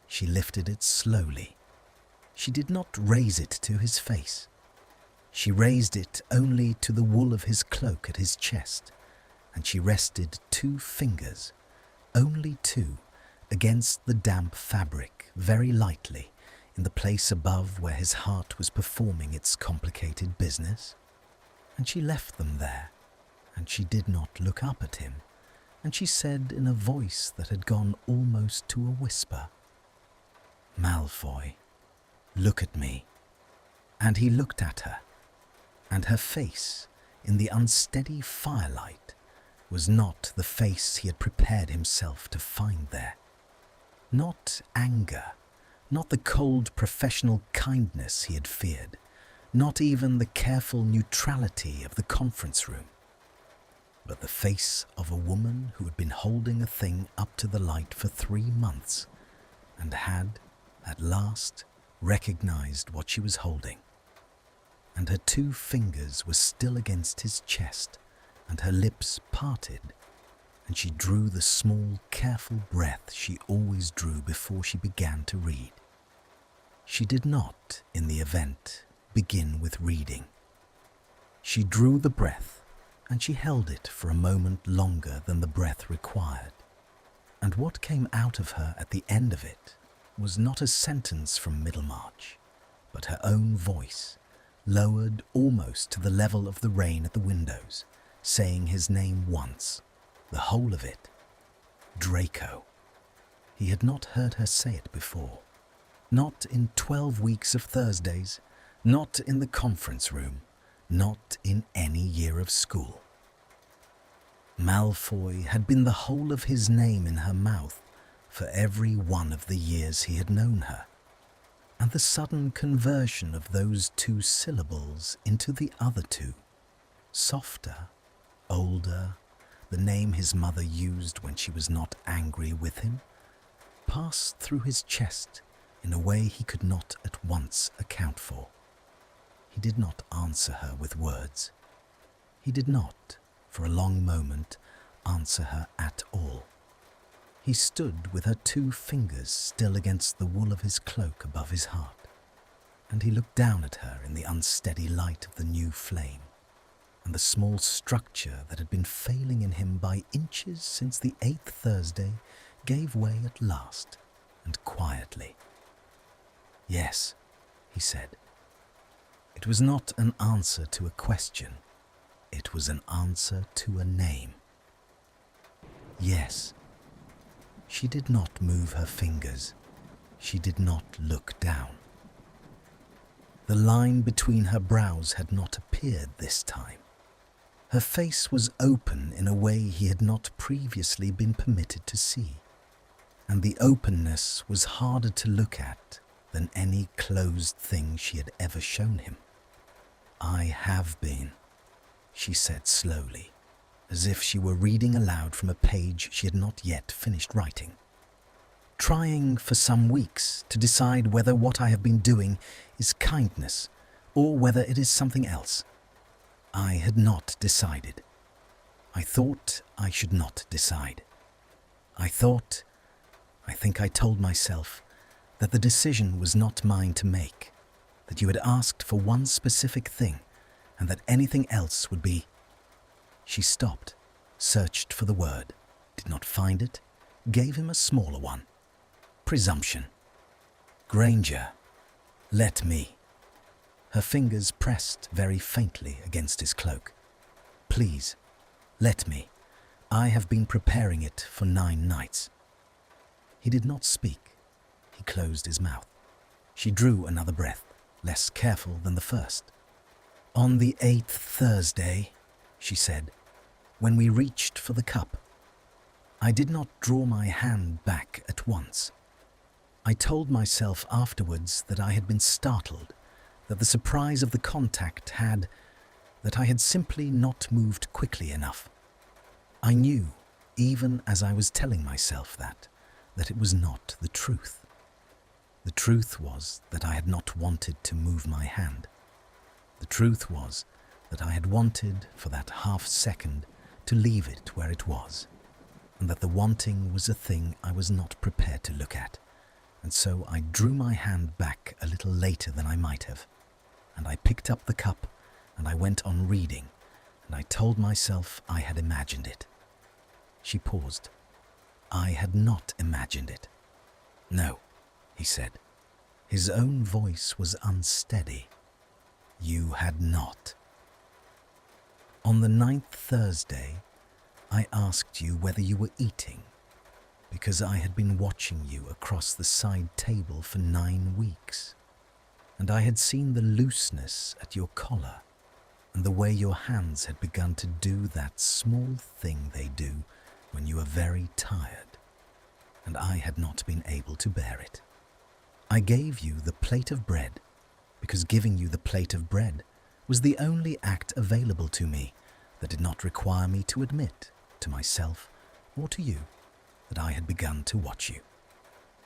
She lifted it slowly. She did not raise it to his face. She raised it only to the wool of his cloak at his chest, and she rested 2 fingers, only 2, against the damp fabric, very lightly, in the place above where his heart was performing its complicated business. And she left them there, and she did not look up at him, and she said in a voice that had gone almost to a whisper, "Malfoy, look at me." And he looked at her, and her face, in the unsteady firelight, was not the face he had prepared himself to find there. Not anger, not the cold professional kindness he had feared, not even the careful neutrality of the conference room, but the face of a woman who had been holding a thing up to the light for 3 months, and had, at last, recognized what she was holding. And her 2 fingers were still against his chest, and her lips parted, and she drew the small, careful breath she always drew before she began to read. She did not, in the event, begin with reading. She drew the breath, and she held it for a moment longer than the breath required. And what came out of her at the end of it was not a sentence from Middlemarch, but her own voice, lowered almost to the level of the rain at the windows, saying his name once, the whole of it, Draco. He had not heard her say it before, not in 12 weeks of Thursdays, not in the conference room, not in any year of school. Malfoy had been the whole of his name in her mouth for every one of the years he had known her, and the sudden conversion of those 2 syllables into the other 2, softer, older, the name his mother used when she was not angry with him, passed through his chest in a way he could not at once account for. He did not answer her with words. He did not, for a long moment, answer her at all. He stood with her 2 fingers still against the wool of his cloak above his heart, and he looked down at her in the unsteady light of the new flame, and the small structure that had been failing in him by inches since the 8th Thursday gave way at last, and quietly. "Yes," he said. It was not an answer to a question. It was an answer to a name. Yes. She did not move her fingers. She did not look down. The line between her brows had not appeared this time. Her face was open in a way he had not previously been permitted to see, and the openness was harder to look at than any closed thing she had ever shown him. "I have been," she said slowly, as if she were reading aloud from a page she had not yet finished writing, "trying for some weeks to decide whether what I have been doing is kindness or whether it is something else. I had not decided. I thought I should not decide. I think I told myself that the decision was not mine to make, that you had asked for one specific thing and that anything else would be... She stopped, searched for the word, did not find it, gave him a smaller one. Presumption. Granger, let me. Her fingers pressed very faintly against his cloak. Please, let me. I have been preparing it for 9 nights. He did not speak. He closed his mouth. She drew another breath, less careful than the first. On the 8th Thursday, she said, when we reached for the cup, I did not draw my hand back at once. I told myself afterwards that I had been startled, that the surprise of the contact that I had simply not moved quickly enough. I knew, even as I was telling myself that it was not the truth. The truth was that I had not wanted to move my hand. The truth was that I had wanted, for that half second, to leave it where it was, and that the wanting was a thing I was not prepared to look at, and so I drew my hand back a little later than I might have, and I picked up the cup, and I went on reading, and I told myself I had imagined it. She paused. I had not imagined it. No, he said. His own voice was unsteady. You had not. On the 9th Thursday, I asked you whether you were eating, because I had been watching you across the side table for 9 weeks, and I had seen the looseness at your collar and the way your hands had begun to do that small thing they do when you are very tired, and I had not been able to bear it. I gave you the plate of bread because giving you the plate of bread was the only act available to me that did not require me to admit to myself or to you that I had begun to watch you.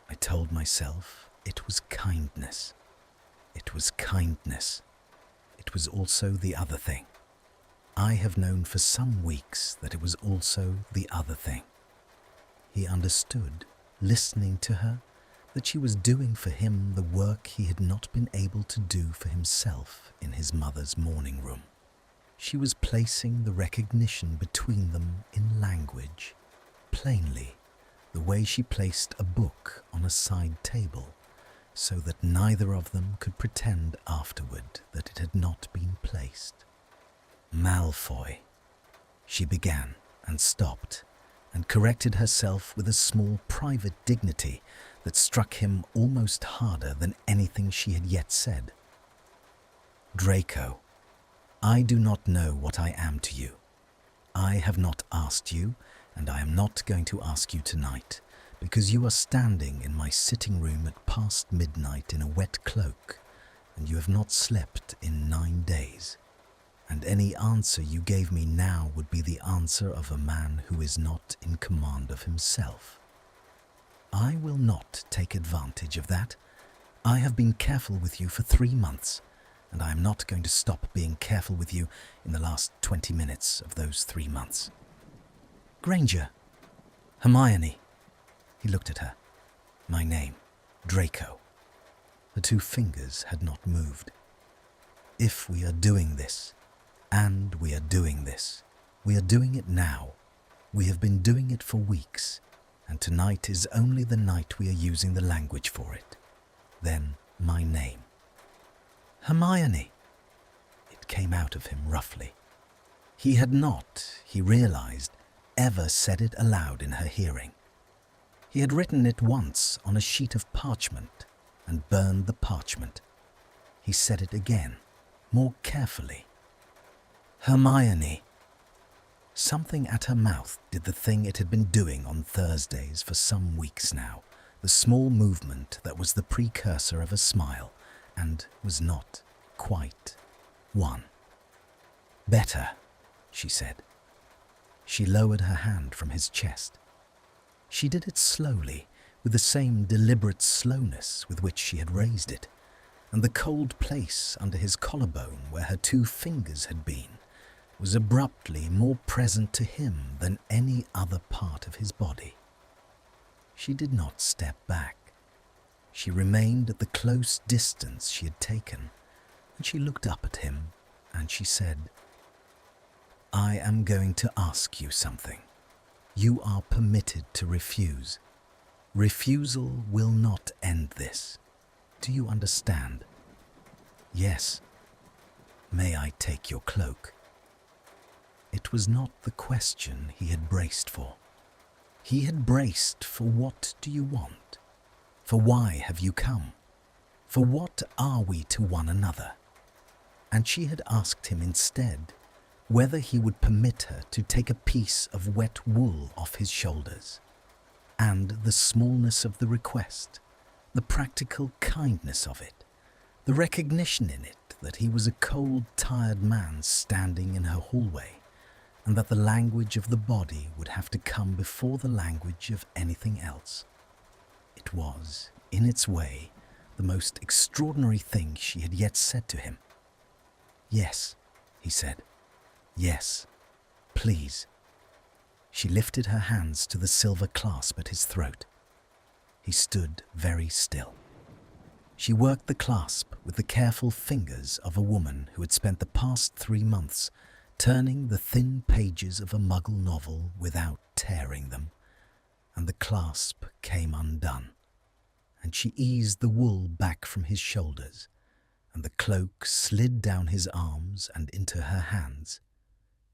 I told myself it was kindness. It was kindness. It was also the other thing. I have known for some weeks that it was also the other thing. He understood, listening to her, that she was doing for him the work he had not been able to do for himself in his mother's morning room. She was placing the recognition between them in language, plainly, the way she placed a book on a side table, so that neither of them could pretend afterward that it had not been placed. Malfoy, she began and stopped, and corrected herself with a small private dignity that struck him almost harder than anything she had yet said. Draco, I do not know what I am to you. I have not asked you, and I am not going to ask you tonight, because you are standing in my sitting room at past midnight in a wet cloak, and you have not slept in 9 days. And any answer you gave me now would be the answer of a man who is not in command of himself. I will not take advantage of that. I have been careful with you for 3 months, and I am not going to stop being careful with you in the last 20 minutes of those 3 months. Granger. Hermione. He looked at her. My name, Draco. Her 2 fingers had not moved. If we are doing this, and we are doing this, we are doing it now. We have been doing it for weeks, and tonight is only the night we are using the language for it. Then my name. Hermione. It came out of him roughly. He had not, he realized, ever said it aloud in her hearing. He had written it once on a sheet of parchment and burned the parchment. He said it again, more carefully. Hermione. Something at her mouth did the thing it had been doing on Thursdays for some weeks now, the small movement that was the precursor of a smile and was not quite one. Better, she said. She lowered her hand from his chest. She did it slowly, with the same deliberate slowness with which she had raised it, and the cold place under his collarbone where her 2 fingers had been was abruptly more present to him than any other part of his body. She did not step back. She remained at the close distance she had taken, and she looked up at him, and she said, "I am going to ask you something. You are permitted to refuse. Refusal will not end this. Do you understand?" "Yes." "May I take your cloak?" It was not the question he had braced for. He had braced for what do you want? For why have you come? For what are we to one another? And she had asked him instead whether he would permit her to take a piece of wet wool off his shoulders. And the smallness of the request, the practical kindness of it, the recognition in it that he was a cold, tired man standing in her hallway, and that the language of the body would have to come before the language of anything else. It was, in its way, the most extraordinary thing she had yet said to him. "Yes," he said. "Yes, please." She lifted her hands to the silver clasp at his throat. He stood very still. She worked the clasp with the careful fingers of a woman who had spent the past 3 months turning the thin pages of a Muggle novel without tearing them, and the clasp came undone, and she eased the wool back from his shoulders, and the cloak slid down his arms and into her hands,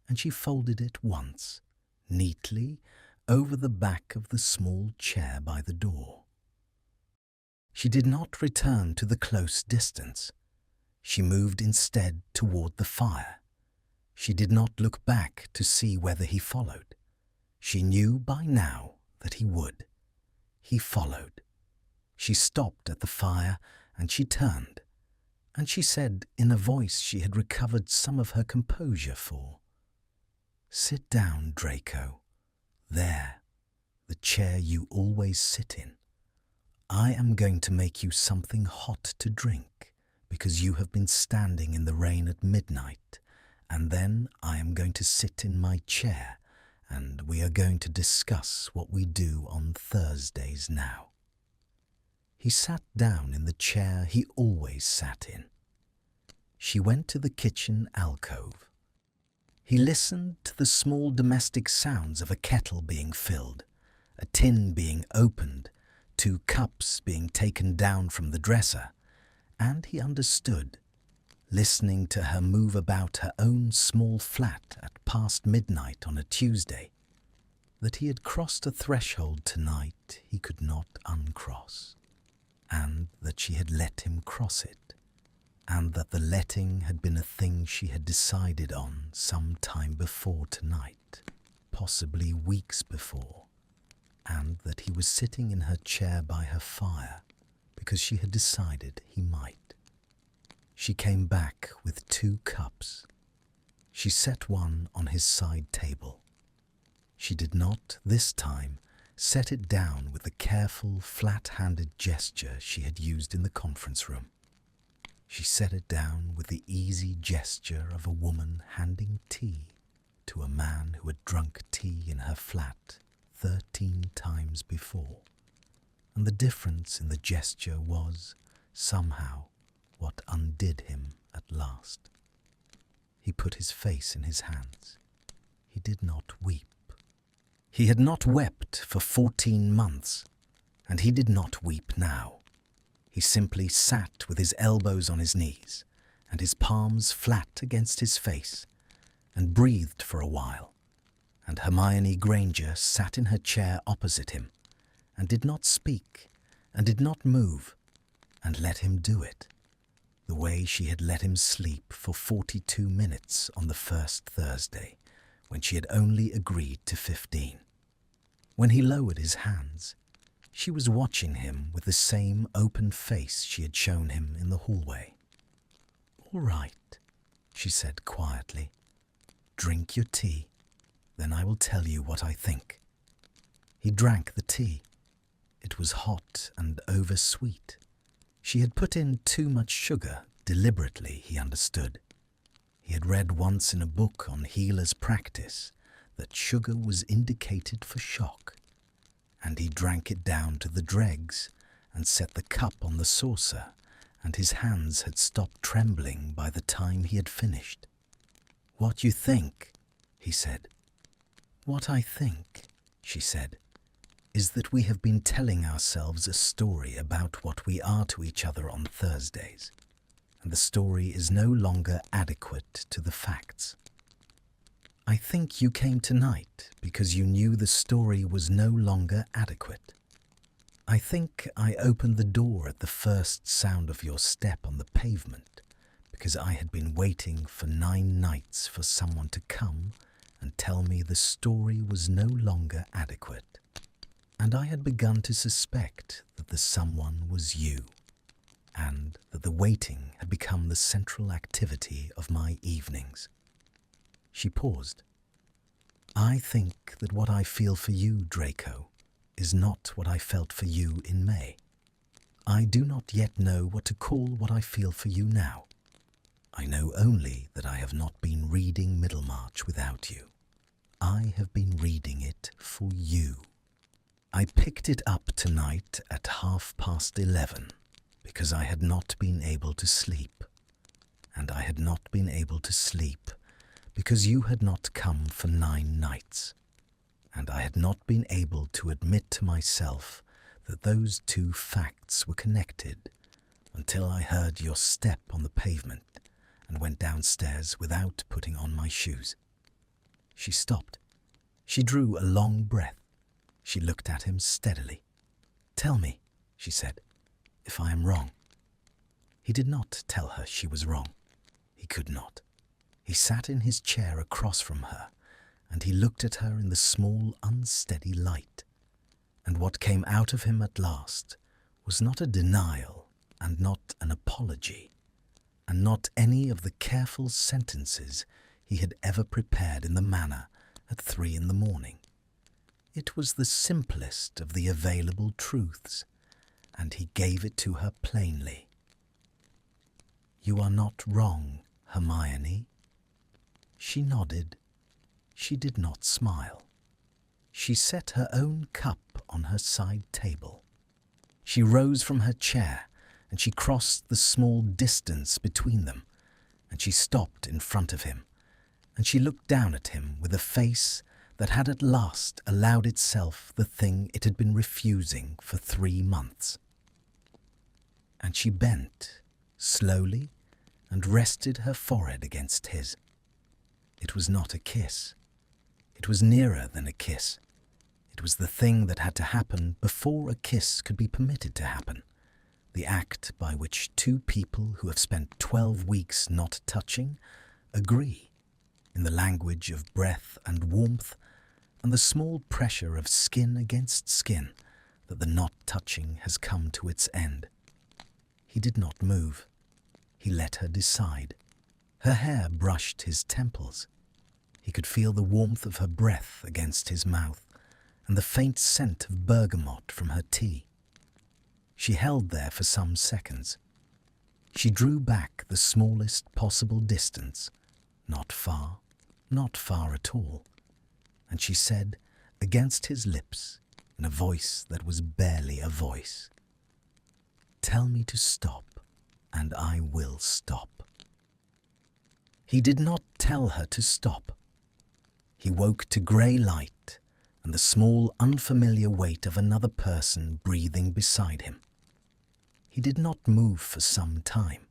and she folded it once, neatly, over the back of the small chair by the door. She did not return to the close distance. She moved instead toward the fire. She did not look back to see whether he followed. She knew by now that he would. He followed. She stopped at the fire and she turned, and she said in a voice she had recovered some of her composure for, "Sit down, Draco. There, the chair you always sit in. I am going to make you something hot to drink because you have been standing in the rain at midnight, and then I am going to sit in my chair and we are going to discuss what we do on Thursdays now." He sat down in the chair he always sat in. She went to the kitchen alcove. He listened to the small domestic sounds of a kettle being filled, a tin being opened, 2 cups being taken down from the dresser, and he understood, listening to her move about her own small flat at past midnight on a Tuesday, that he had crossed a threshold tonight he could not uncross, and that she had let him cross it, and that the letting had been a thing she had decided on some time before tonight, possibly weeks before, and that he was sitting in her chair by her fire because she had decided he might. She came back with 2 cups. She set one on his side table. She did not, this time, set it down with the careful, flat-handed gesture she had used in the conference room. She set it down with the easy gesture of a woman handing tea to a man who had drunk tea in her flat 13 times before, and the difference in the gesture was, somehow, what undid him at last. He put his face in his hands. He did not weep. He had not wept for 14 months, and he did not weep now. He simply sat with his elbows on his knees and his palms flat against his face and breathed for a while, and Hermione Granger sat in her chair opposite him and did not speak and did not move, and let him do it, the way she had let him sleep for 42 minutes on the first Thursday, when she had only agreed to 15. When he lowered his hands, she was watching him with the same open face she had shown him in the hallway. "All right," she said quietly. "Drink your tea, then I will tell you what I think." He drank the tea. It was hot and over-sweet. She had put in too much sugar, deliberately, he understood. He had read once in a book on healer's practice that sugar was indicated for shock, and he drank it down to the dregs and set the cup on the saucer, and his hands had stopped trembling by the time he had finished. "What you think?" he said. "What I think," she said, "is that we have been telling ourselves a story about what we are to each other on Thursdays, and the story is no longer adequate to the facts. I think you came tonight because you knew the story was no longer adequate. I think I opened the door at the first sound of your step on the pavement because I had been waiting for 9 nights for someone to come and tell me the story was no longer adequate. And I had begun to suspect that the someone was you, and that the waiting had become the central activity of my evenings." She paused. "I think that what I feel for you, Draco, is not what I felt for you in May. I do not yet know what to call what I feel for you now. I know only that I have not been reading Middlemarch without you. I have been reading it for you. I picked it up tonight at 11:30 because I had not been able to sleep, and I had not been able to sleep because you had not come for 9 nights, and I had not been able to admit to myself that those 2 facts were connected until I heard your step on the pavement and went downstairs without putting on my shoes." She stopped. She drew a long breath. She looked at him steadily. "Tell me," she said, "if I am wrong." He did not tell her she was wrong. He could not. He sat in his chair across from her, and he looked at her in the small, unsteady light. And what came out of him at last was not a denial, and not an apology, and not any of the careful sentences he had ever prepared in the manor at 3 in the morning. It was the simplest of the available truths, and he gave it to her plainly. "You are not wrong, Hermione." She nodded. She did not smile. She set her own cup on her side table. She rose from her chair, and she crossed the small distance between them, and she stopped in front of him, and she looked down at him with a face that had at last allowed itself the thing it had been refusing for 3 months. And she bent, slowly, and rested her forehead against his. It was not a kiss. It was nearer than a kiss. It was the thing that had to happen before a kiss could be permitted to happen. The act by which 2 people who have spent 12 weeks not touching agree, in the language of breath and warmth and the small pressure of skin against skin, that the not touching has come to its end. He did not move. He let her decide. Her hair brushed his temples. He could feel the warmth of her breath against his mouth and the faint scent of bergamot from her tea. She held there for some seconds. She drew back the smallest possible distance, not far at all, and she said, against his lips, in a voice that was barely a voice, "Tell me to stop, and I will stop." He did not tell her to stop. He woke to grey light and the small, unfamiliar weight of another person breathing beside him. He did not move for some time.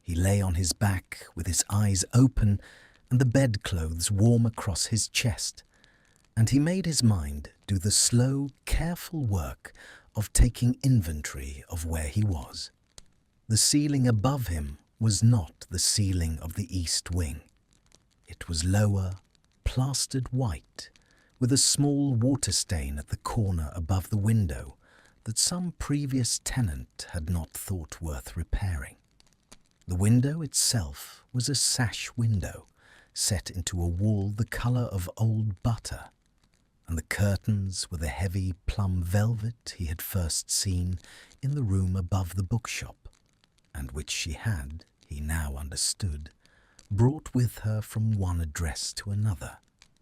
He lay on his back with his eyes open and the bedclothes warm across his chest, and he made his mind do the slow, careful work of taking inventory of where he was. The ceiling above him was not the ceiling of the east wing. It was lower, plastered white, with a small water stain at the corner above the window that some previous tenant had not thought worth repairing. The window itself was a sash window set into a wall the colour of old butter, and the curtains were the heavy plum velvet he had first seen in the room above the bookshop, and which she had, he now understood, brought with her from one address to another,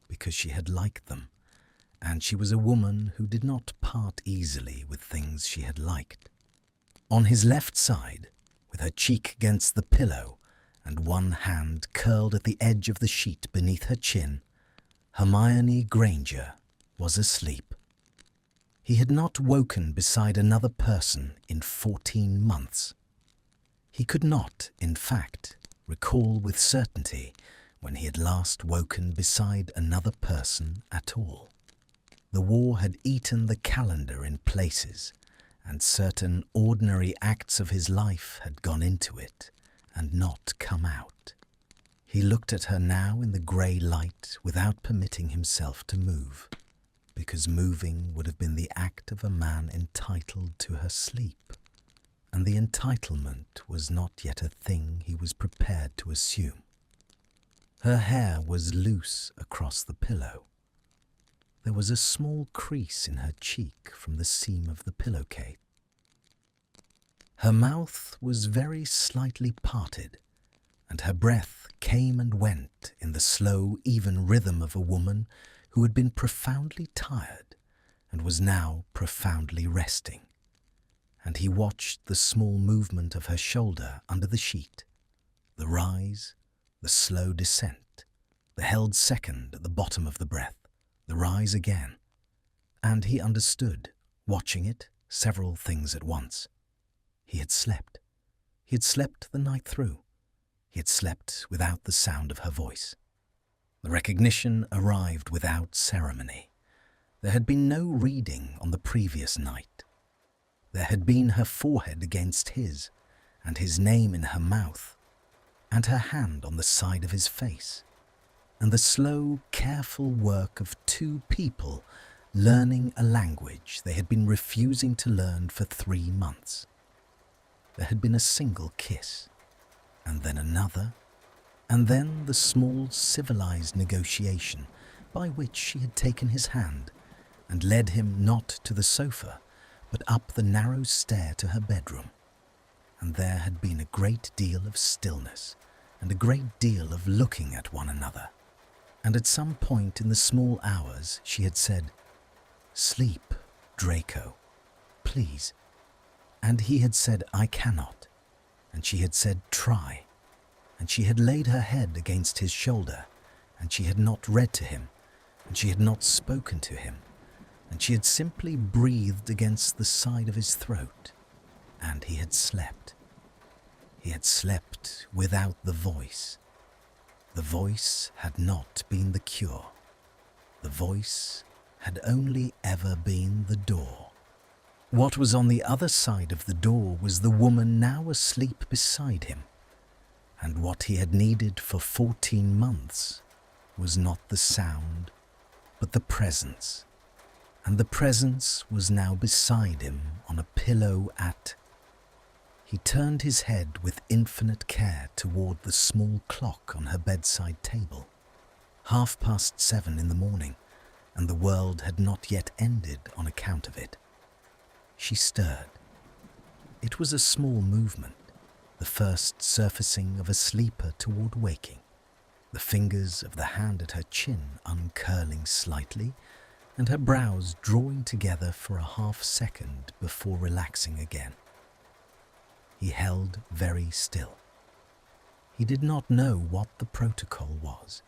because she had liked them, and she was a woman who did not part easily with things she had liked. On his left side, with her cheek against the pillow and one hand curled at the edge of the sheet beneath her chin, Hermione Granger was asleep. He had not woken beside another person in 14 months. He could not, in fact, recall with certainty when he had last woken beside another person at all. The war had eaten the calendar in places, and certain ordinary acts of his life had gone into it and not come out. He looked at her now in the grey light without permitting himself to move, because moving would have been the act of a man entitled to her sleep, and the entitlement was not yet a thing he was prepared to assume. Her hair was loose across the pillow. There was a small crease in her cheek from the seam of the pillowcase. Her mouth was very slightly parted, and her breath came and went in the slow, even rhythm of a woman who had been profoundly tired and was now profoundly resting. And he watched the small movement of her shoulder under the sheet, the rise, the slow descent, the held second at the bottom of the breath, the rise again. And he understood, watching it, several things at once. He had slept. He had slept the night through. He had slept without the sound of her voice. The recognition arrived without ceremony. There had been no reading on the previous night. There had been her forehead against his, and his name in her mouth, and her hand on the side of his face, and the slow, careful work of two people learning a language they had been refusing to learn for 3 months. There had been a single kiss, and then another, and then the small civilized negotiation by which she had taken his hand and led him not to the sofa, but up the narrow stair to her bedroom. And there had been a great deal of stillness and a great deal of looking at one another. And at some point in the small hours she had said, "Sleep, Draco, please." And he had said, "I cannot." And she had said, "Try." And she had laid her head against his shoulder, and she had not read to him, and she had not spoken to him, and she had simply breathed against the side of his throat, and he had slept. He had slept without the voice. The voice had not been the cure. The voice had only ever been the door. What was on the other side of the door was the woman now asleep beside him, and what he had needed for 14 months was not the sound, but the presence, and the presence was now beside him on a pillow at... He turned his head with infinite care toward the small clock on her bedside table. 7:30 in the morning, and the world had not yet ended on account of it. She stirred. It was a small movement, the first surfacing of a sleeper toward waking, the fingers of the hand at her chin uncurling slightly, and her brows drawing together for a half-second before relaxing again. He held very still. He did not know what the protocol was.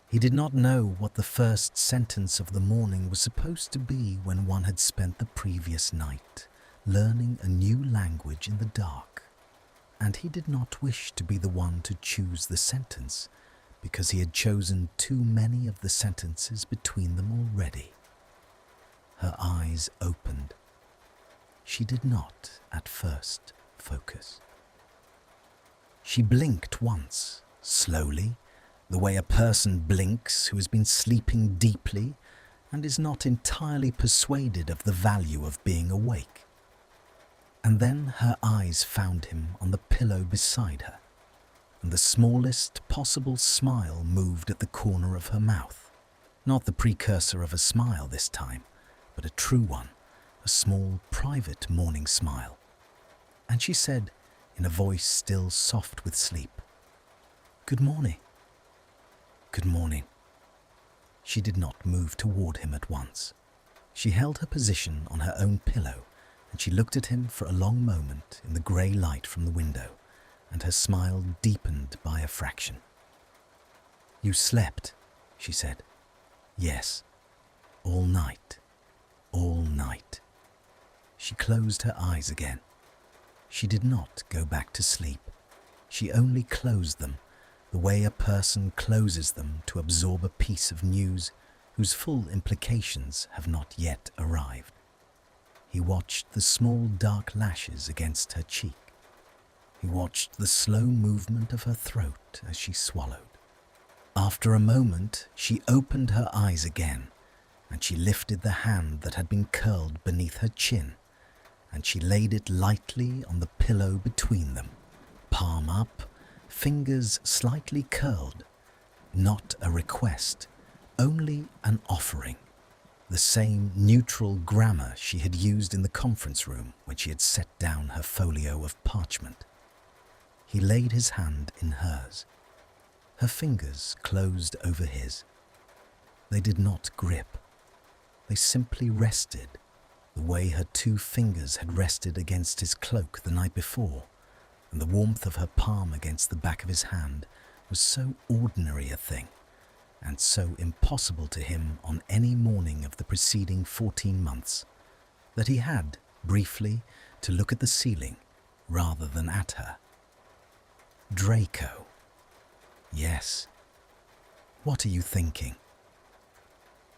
He did not know what the first sentence of the morning was supposed to be when one had spent the previous night learning a new language in the dark, and he did not wish to be the one to choose the sentence, because he had chosen too many of the sentences between them already. Her eyes opened. She did not, at first, focus. She blinked once, slowly, the way a person blinks who has been sleeping deeply and is not entirely persuaded of the value of being awake. And then her eyes found him on the pillow beside her, and the smallest possible smile moved at the corner of her mouth. Not the precursor of a smile this time, but a true one, a small, private morning smile. And she said, in a voice still soft with sleep, "Good morning." "Good morning." She did not move toward him at once. She held her position on her own pillow, and she looked at him for a long moment in the grey light from the window, and her smile deepened by a fraction. "You slept," she said. "Yes, all night, all night." She closed her eyes again. She did not go back to sleep. She only closed them, the way a person closes them to absorb a piece of news whose full implications have not yet arrived. He watched the small dark lashes against her cheek. He watched the slow movement of her throat as she swallowed. After a moment, she opened her eyes again, and she lifted the hand that had been curled beneath her chin, and she laid it lightly on the pillow between them, palm up, fingers slightly curled. Not a request, only an offering. The same neutral grammar she had used in the conference room when she had set down her folio of parchment. He laid his hand in hers. Her fingers closed over his. They did not grip. They simply rested, the way her two fingers had rested against his cloak the night before, and the warmth of her palm against the back of his hand was so ordinary a thing, and so impossible to him on any morning of the preceding 14 months, that he had, briefly, to look at the ceiling rather than at her. Draco. Yes. What are you thinking?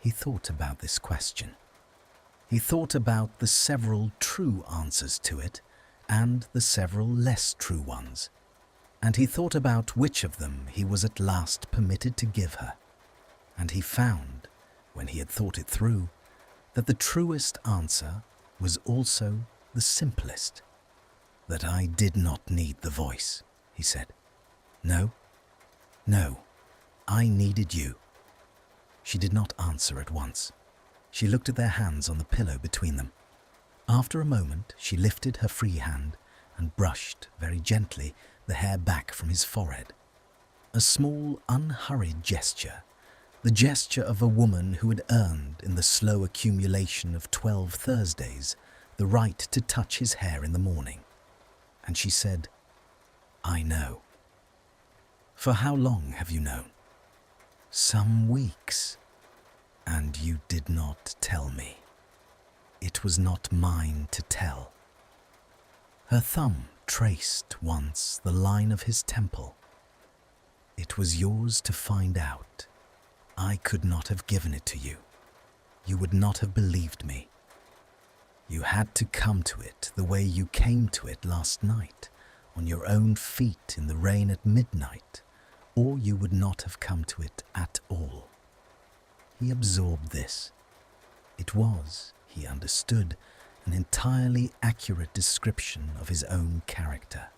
He thought about this question. He thought about the several true answers to it and the several less true ones, and he thought about which of them he was at last permitted to give her. And he found, when he had thought it through, that the truest answer was also the simplest. That I did not need the voice, he said. No, I needed you. She did not answer at once. She looked at their hands on the pillow between them. After a moment, she lifted her free hand and brushed, very gently, the hair back from his forehead. A small, unhurried gesture, the gesture of a woman who had earned, in the slow accumulation of 12 Thursdays, the right to touch his hair in the morning. And she said, "I know." "For how long have you known?" "Some weeks. And you did not tell me." "It was not mine to tell." Her thumb traced once the line of his temple. "It was yours to find out. I could not have given it to you. You would not have believed me. You had to come to it the way you came to it last night, on your own feet in the rain at midnight, or you would not have come to it at all." He absorbed this. It was, he understood, an entirely accurate description of his own character.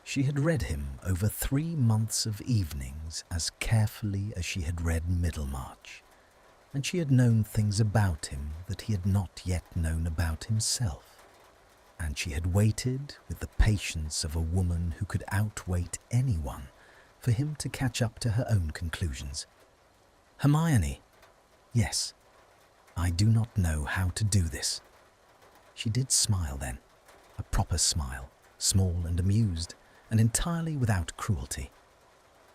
She had read him over 3 months of evenings as carefully as she had read Middlemarch, and she had known things about him that he had not yet known about himself, and she had waited with the patience of a woman who could outwait anyone for him to catch up to her own conclusions. "Hermione, yes, I do not know how to do this." She did smile then, a proper smile, small and amused, and entirely without cruelty.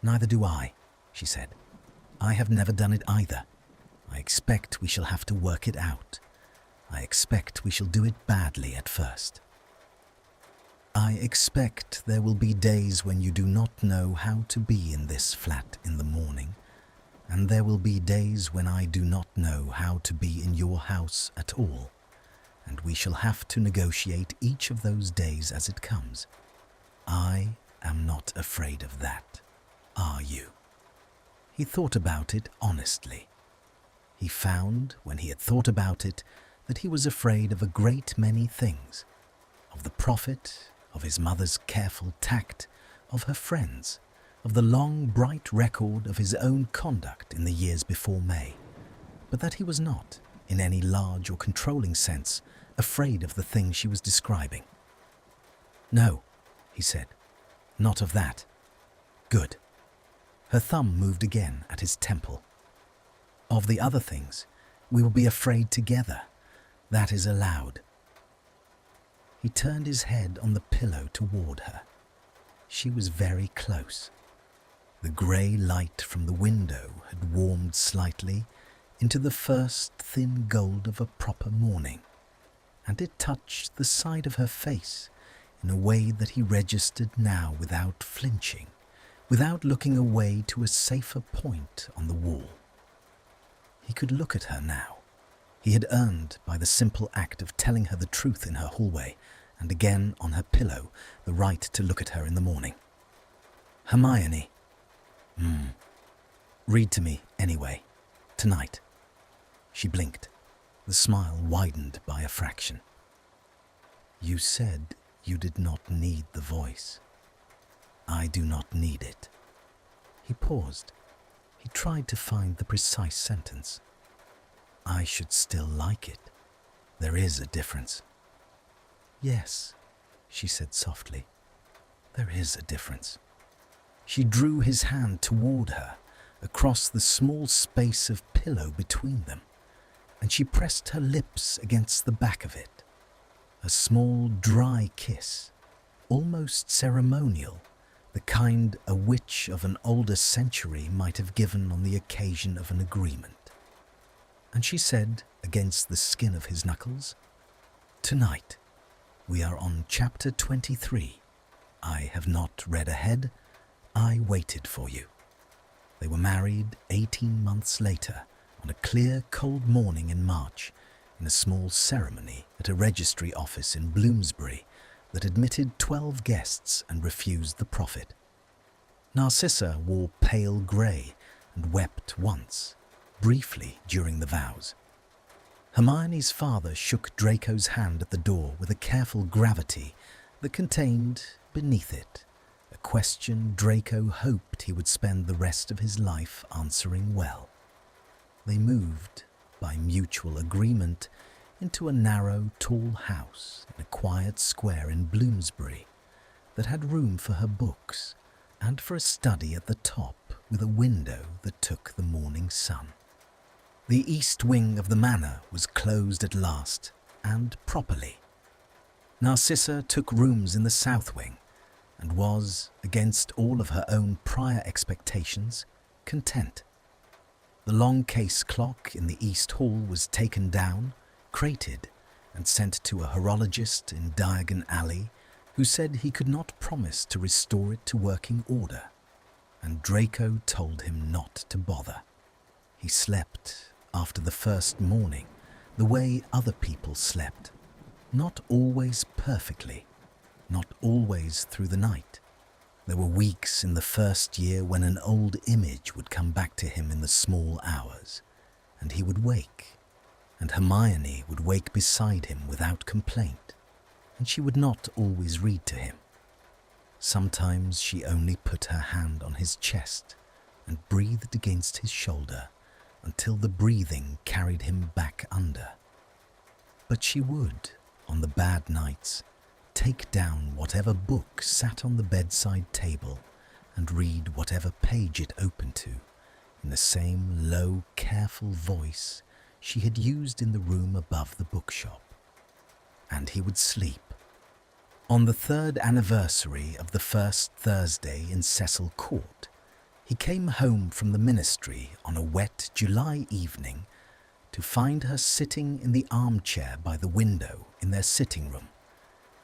"Neither do I," she said. "I have never done it either. I expect we shall have to work it out. I expect we shall do it badly at first. I expect there will be days when you do not know how to be in this flat in the morning, and there will be days when I do not know how to be in your house at all, and we shall have to negotiate each of those days as it comes. I am not afraid of that, are you?" He thought about it honestly. He found, when he had thought about it, that he was afraid of a great many things, of the prophet, of his mother's careful tact, of her friends, of the long, bright record of his own conduct in the years before May, but that he was not, in any large or controlling sense, afraid of the thing she was describing. "No," he said, "not of that." "Good." Her thumb moved again at his temple. Of the other things, we will be afraid together. That is allowed. He turned his head on the pillow toward her. She was very close. The grey light from the window had warmed slightly into the first thin gold of a proper morning, and it touched the side of her face in a way that he registered now without flinching, without looking away to a safer point on the wall. He could look at her now. He had earned, by the simple act of telling her the truth in her hallway, and again on her pillow, the right to look at her in the morning. Hermione. Read to me, anyway. Tonight. She blinked. The smile widened by a fraction. You said you did not need the voice. I do not need it. He paused. He tried to find the precise sentence. I should still like it. There is a difference. Yes, she said softly. There is a difference. She drew his hand toward her, across the small space of pillow between them, and she pressed her lips against the back of it. A small, dry kiss, almost ceremonial, the kind a witch of an older century might have given on the occasion of an agreement. And she said, against the skin of his knuckles, Tonight, we are on chapter 23. I have not read ahead. I waited for you. They were married 18 months later, on a clear, cold morning in March, in a small ceremony at a registry office in Bloomsbury that admitted 12 guests and refused the profit. Narcissa wore pale grey and wept once, briefly during the vows. Hermione's father shook Draco's hand at the door with a careful gravity that contained, beneath it, a question Draco hoped he would spend the rest of his life answering well. They moved, by mutual agreement, into a narrow, tall house in a quiet square in Bloomsbury that had room for her books and for a study at the top with a window that took the morning sun. The east wing of the manor was closed at last, and properly. Narcissa took rooms in the south wing, and was, against all of her own prior expectations, content. The long case clock in the east hall was taken down, crated, and sent to a horologist in Diagon Alley, who said he could not promise to restore it to working order, and Draco told him not to bother. He slept, after the first morning, the way other people slept, not always perfectly, not always through the night. There were weeks in the first year when an old image would come back to him in the small hours, and he would wake, and Hermione would wake beside him without complaint, and she would not always read to him. Sometimes she only put her hand on his chest and breathed against his shoulder until the breathing carried him back under. But she would, on the bad nights, take down whatever book sat on the bedside table and read whatever page it opened to, in the same low, careful voice she had used in the room above the bookshop. And he would sleep. On the 3rd anniversary of the first Thursday in Cecil Court, he came home from the ministry on a wet July evening to find her sitting in the armchair by the window in their sitting room,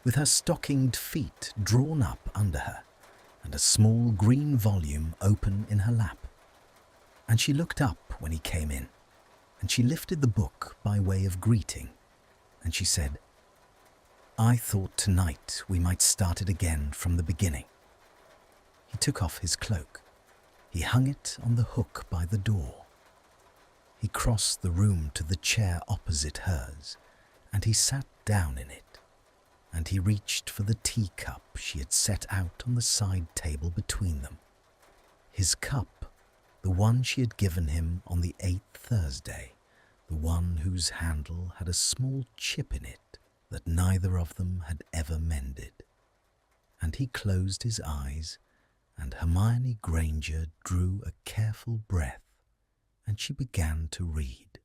with her stockinged feet drawn up under her and a small green volume open in her lap. And she looked up when he came in, and she lifted the book by way of greeting, and she said, I thought tonight we might start it again from the beginning. He took off his cloak. He hung it on the hook by the door. He crossed the room to the chair opposite hers, and he sat down in it, and he reached for the teacup she had set out on the side table between them. His cup, the one she had given him on the 8th Thursday, the one whose handle had a small chip in it that neither of them had ever mended. And he closed his eyes, and Hermione Granger drew a careful breath and she began to read.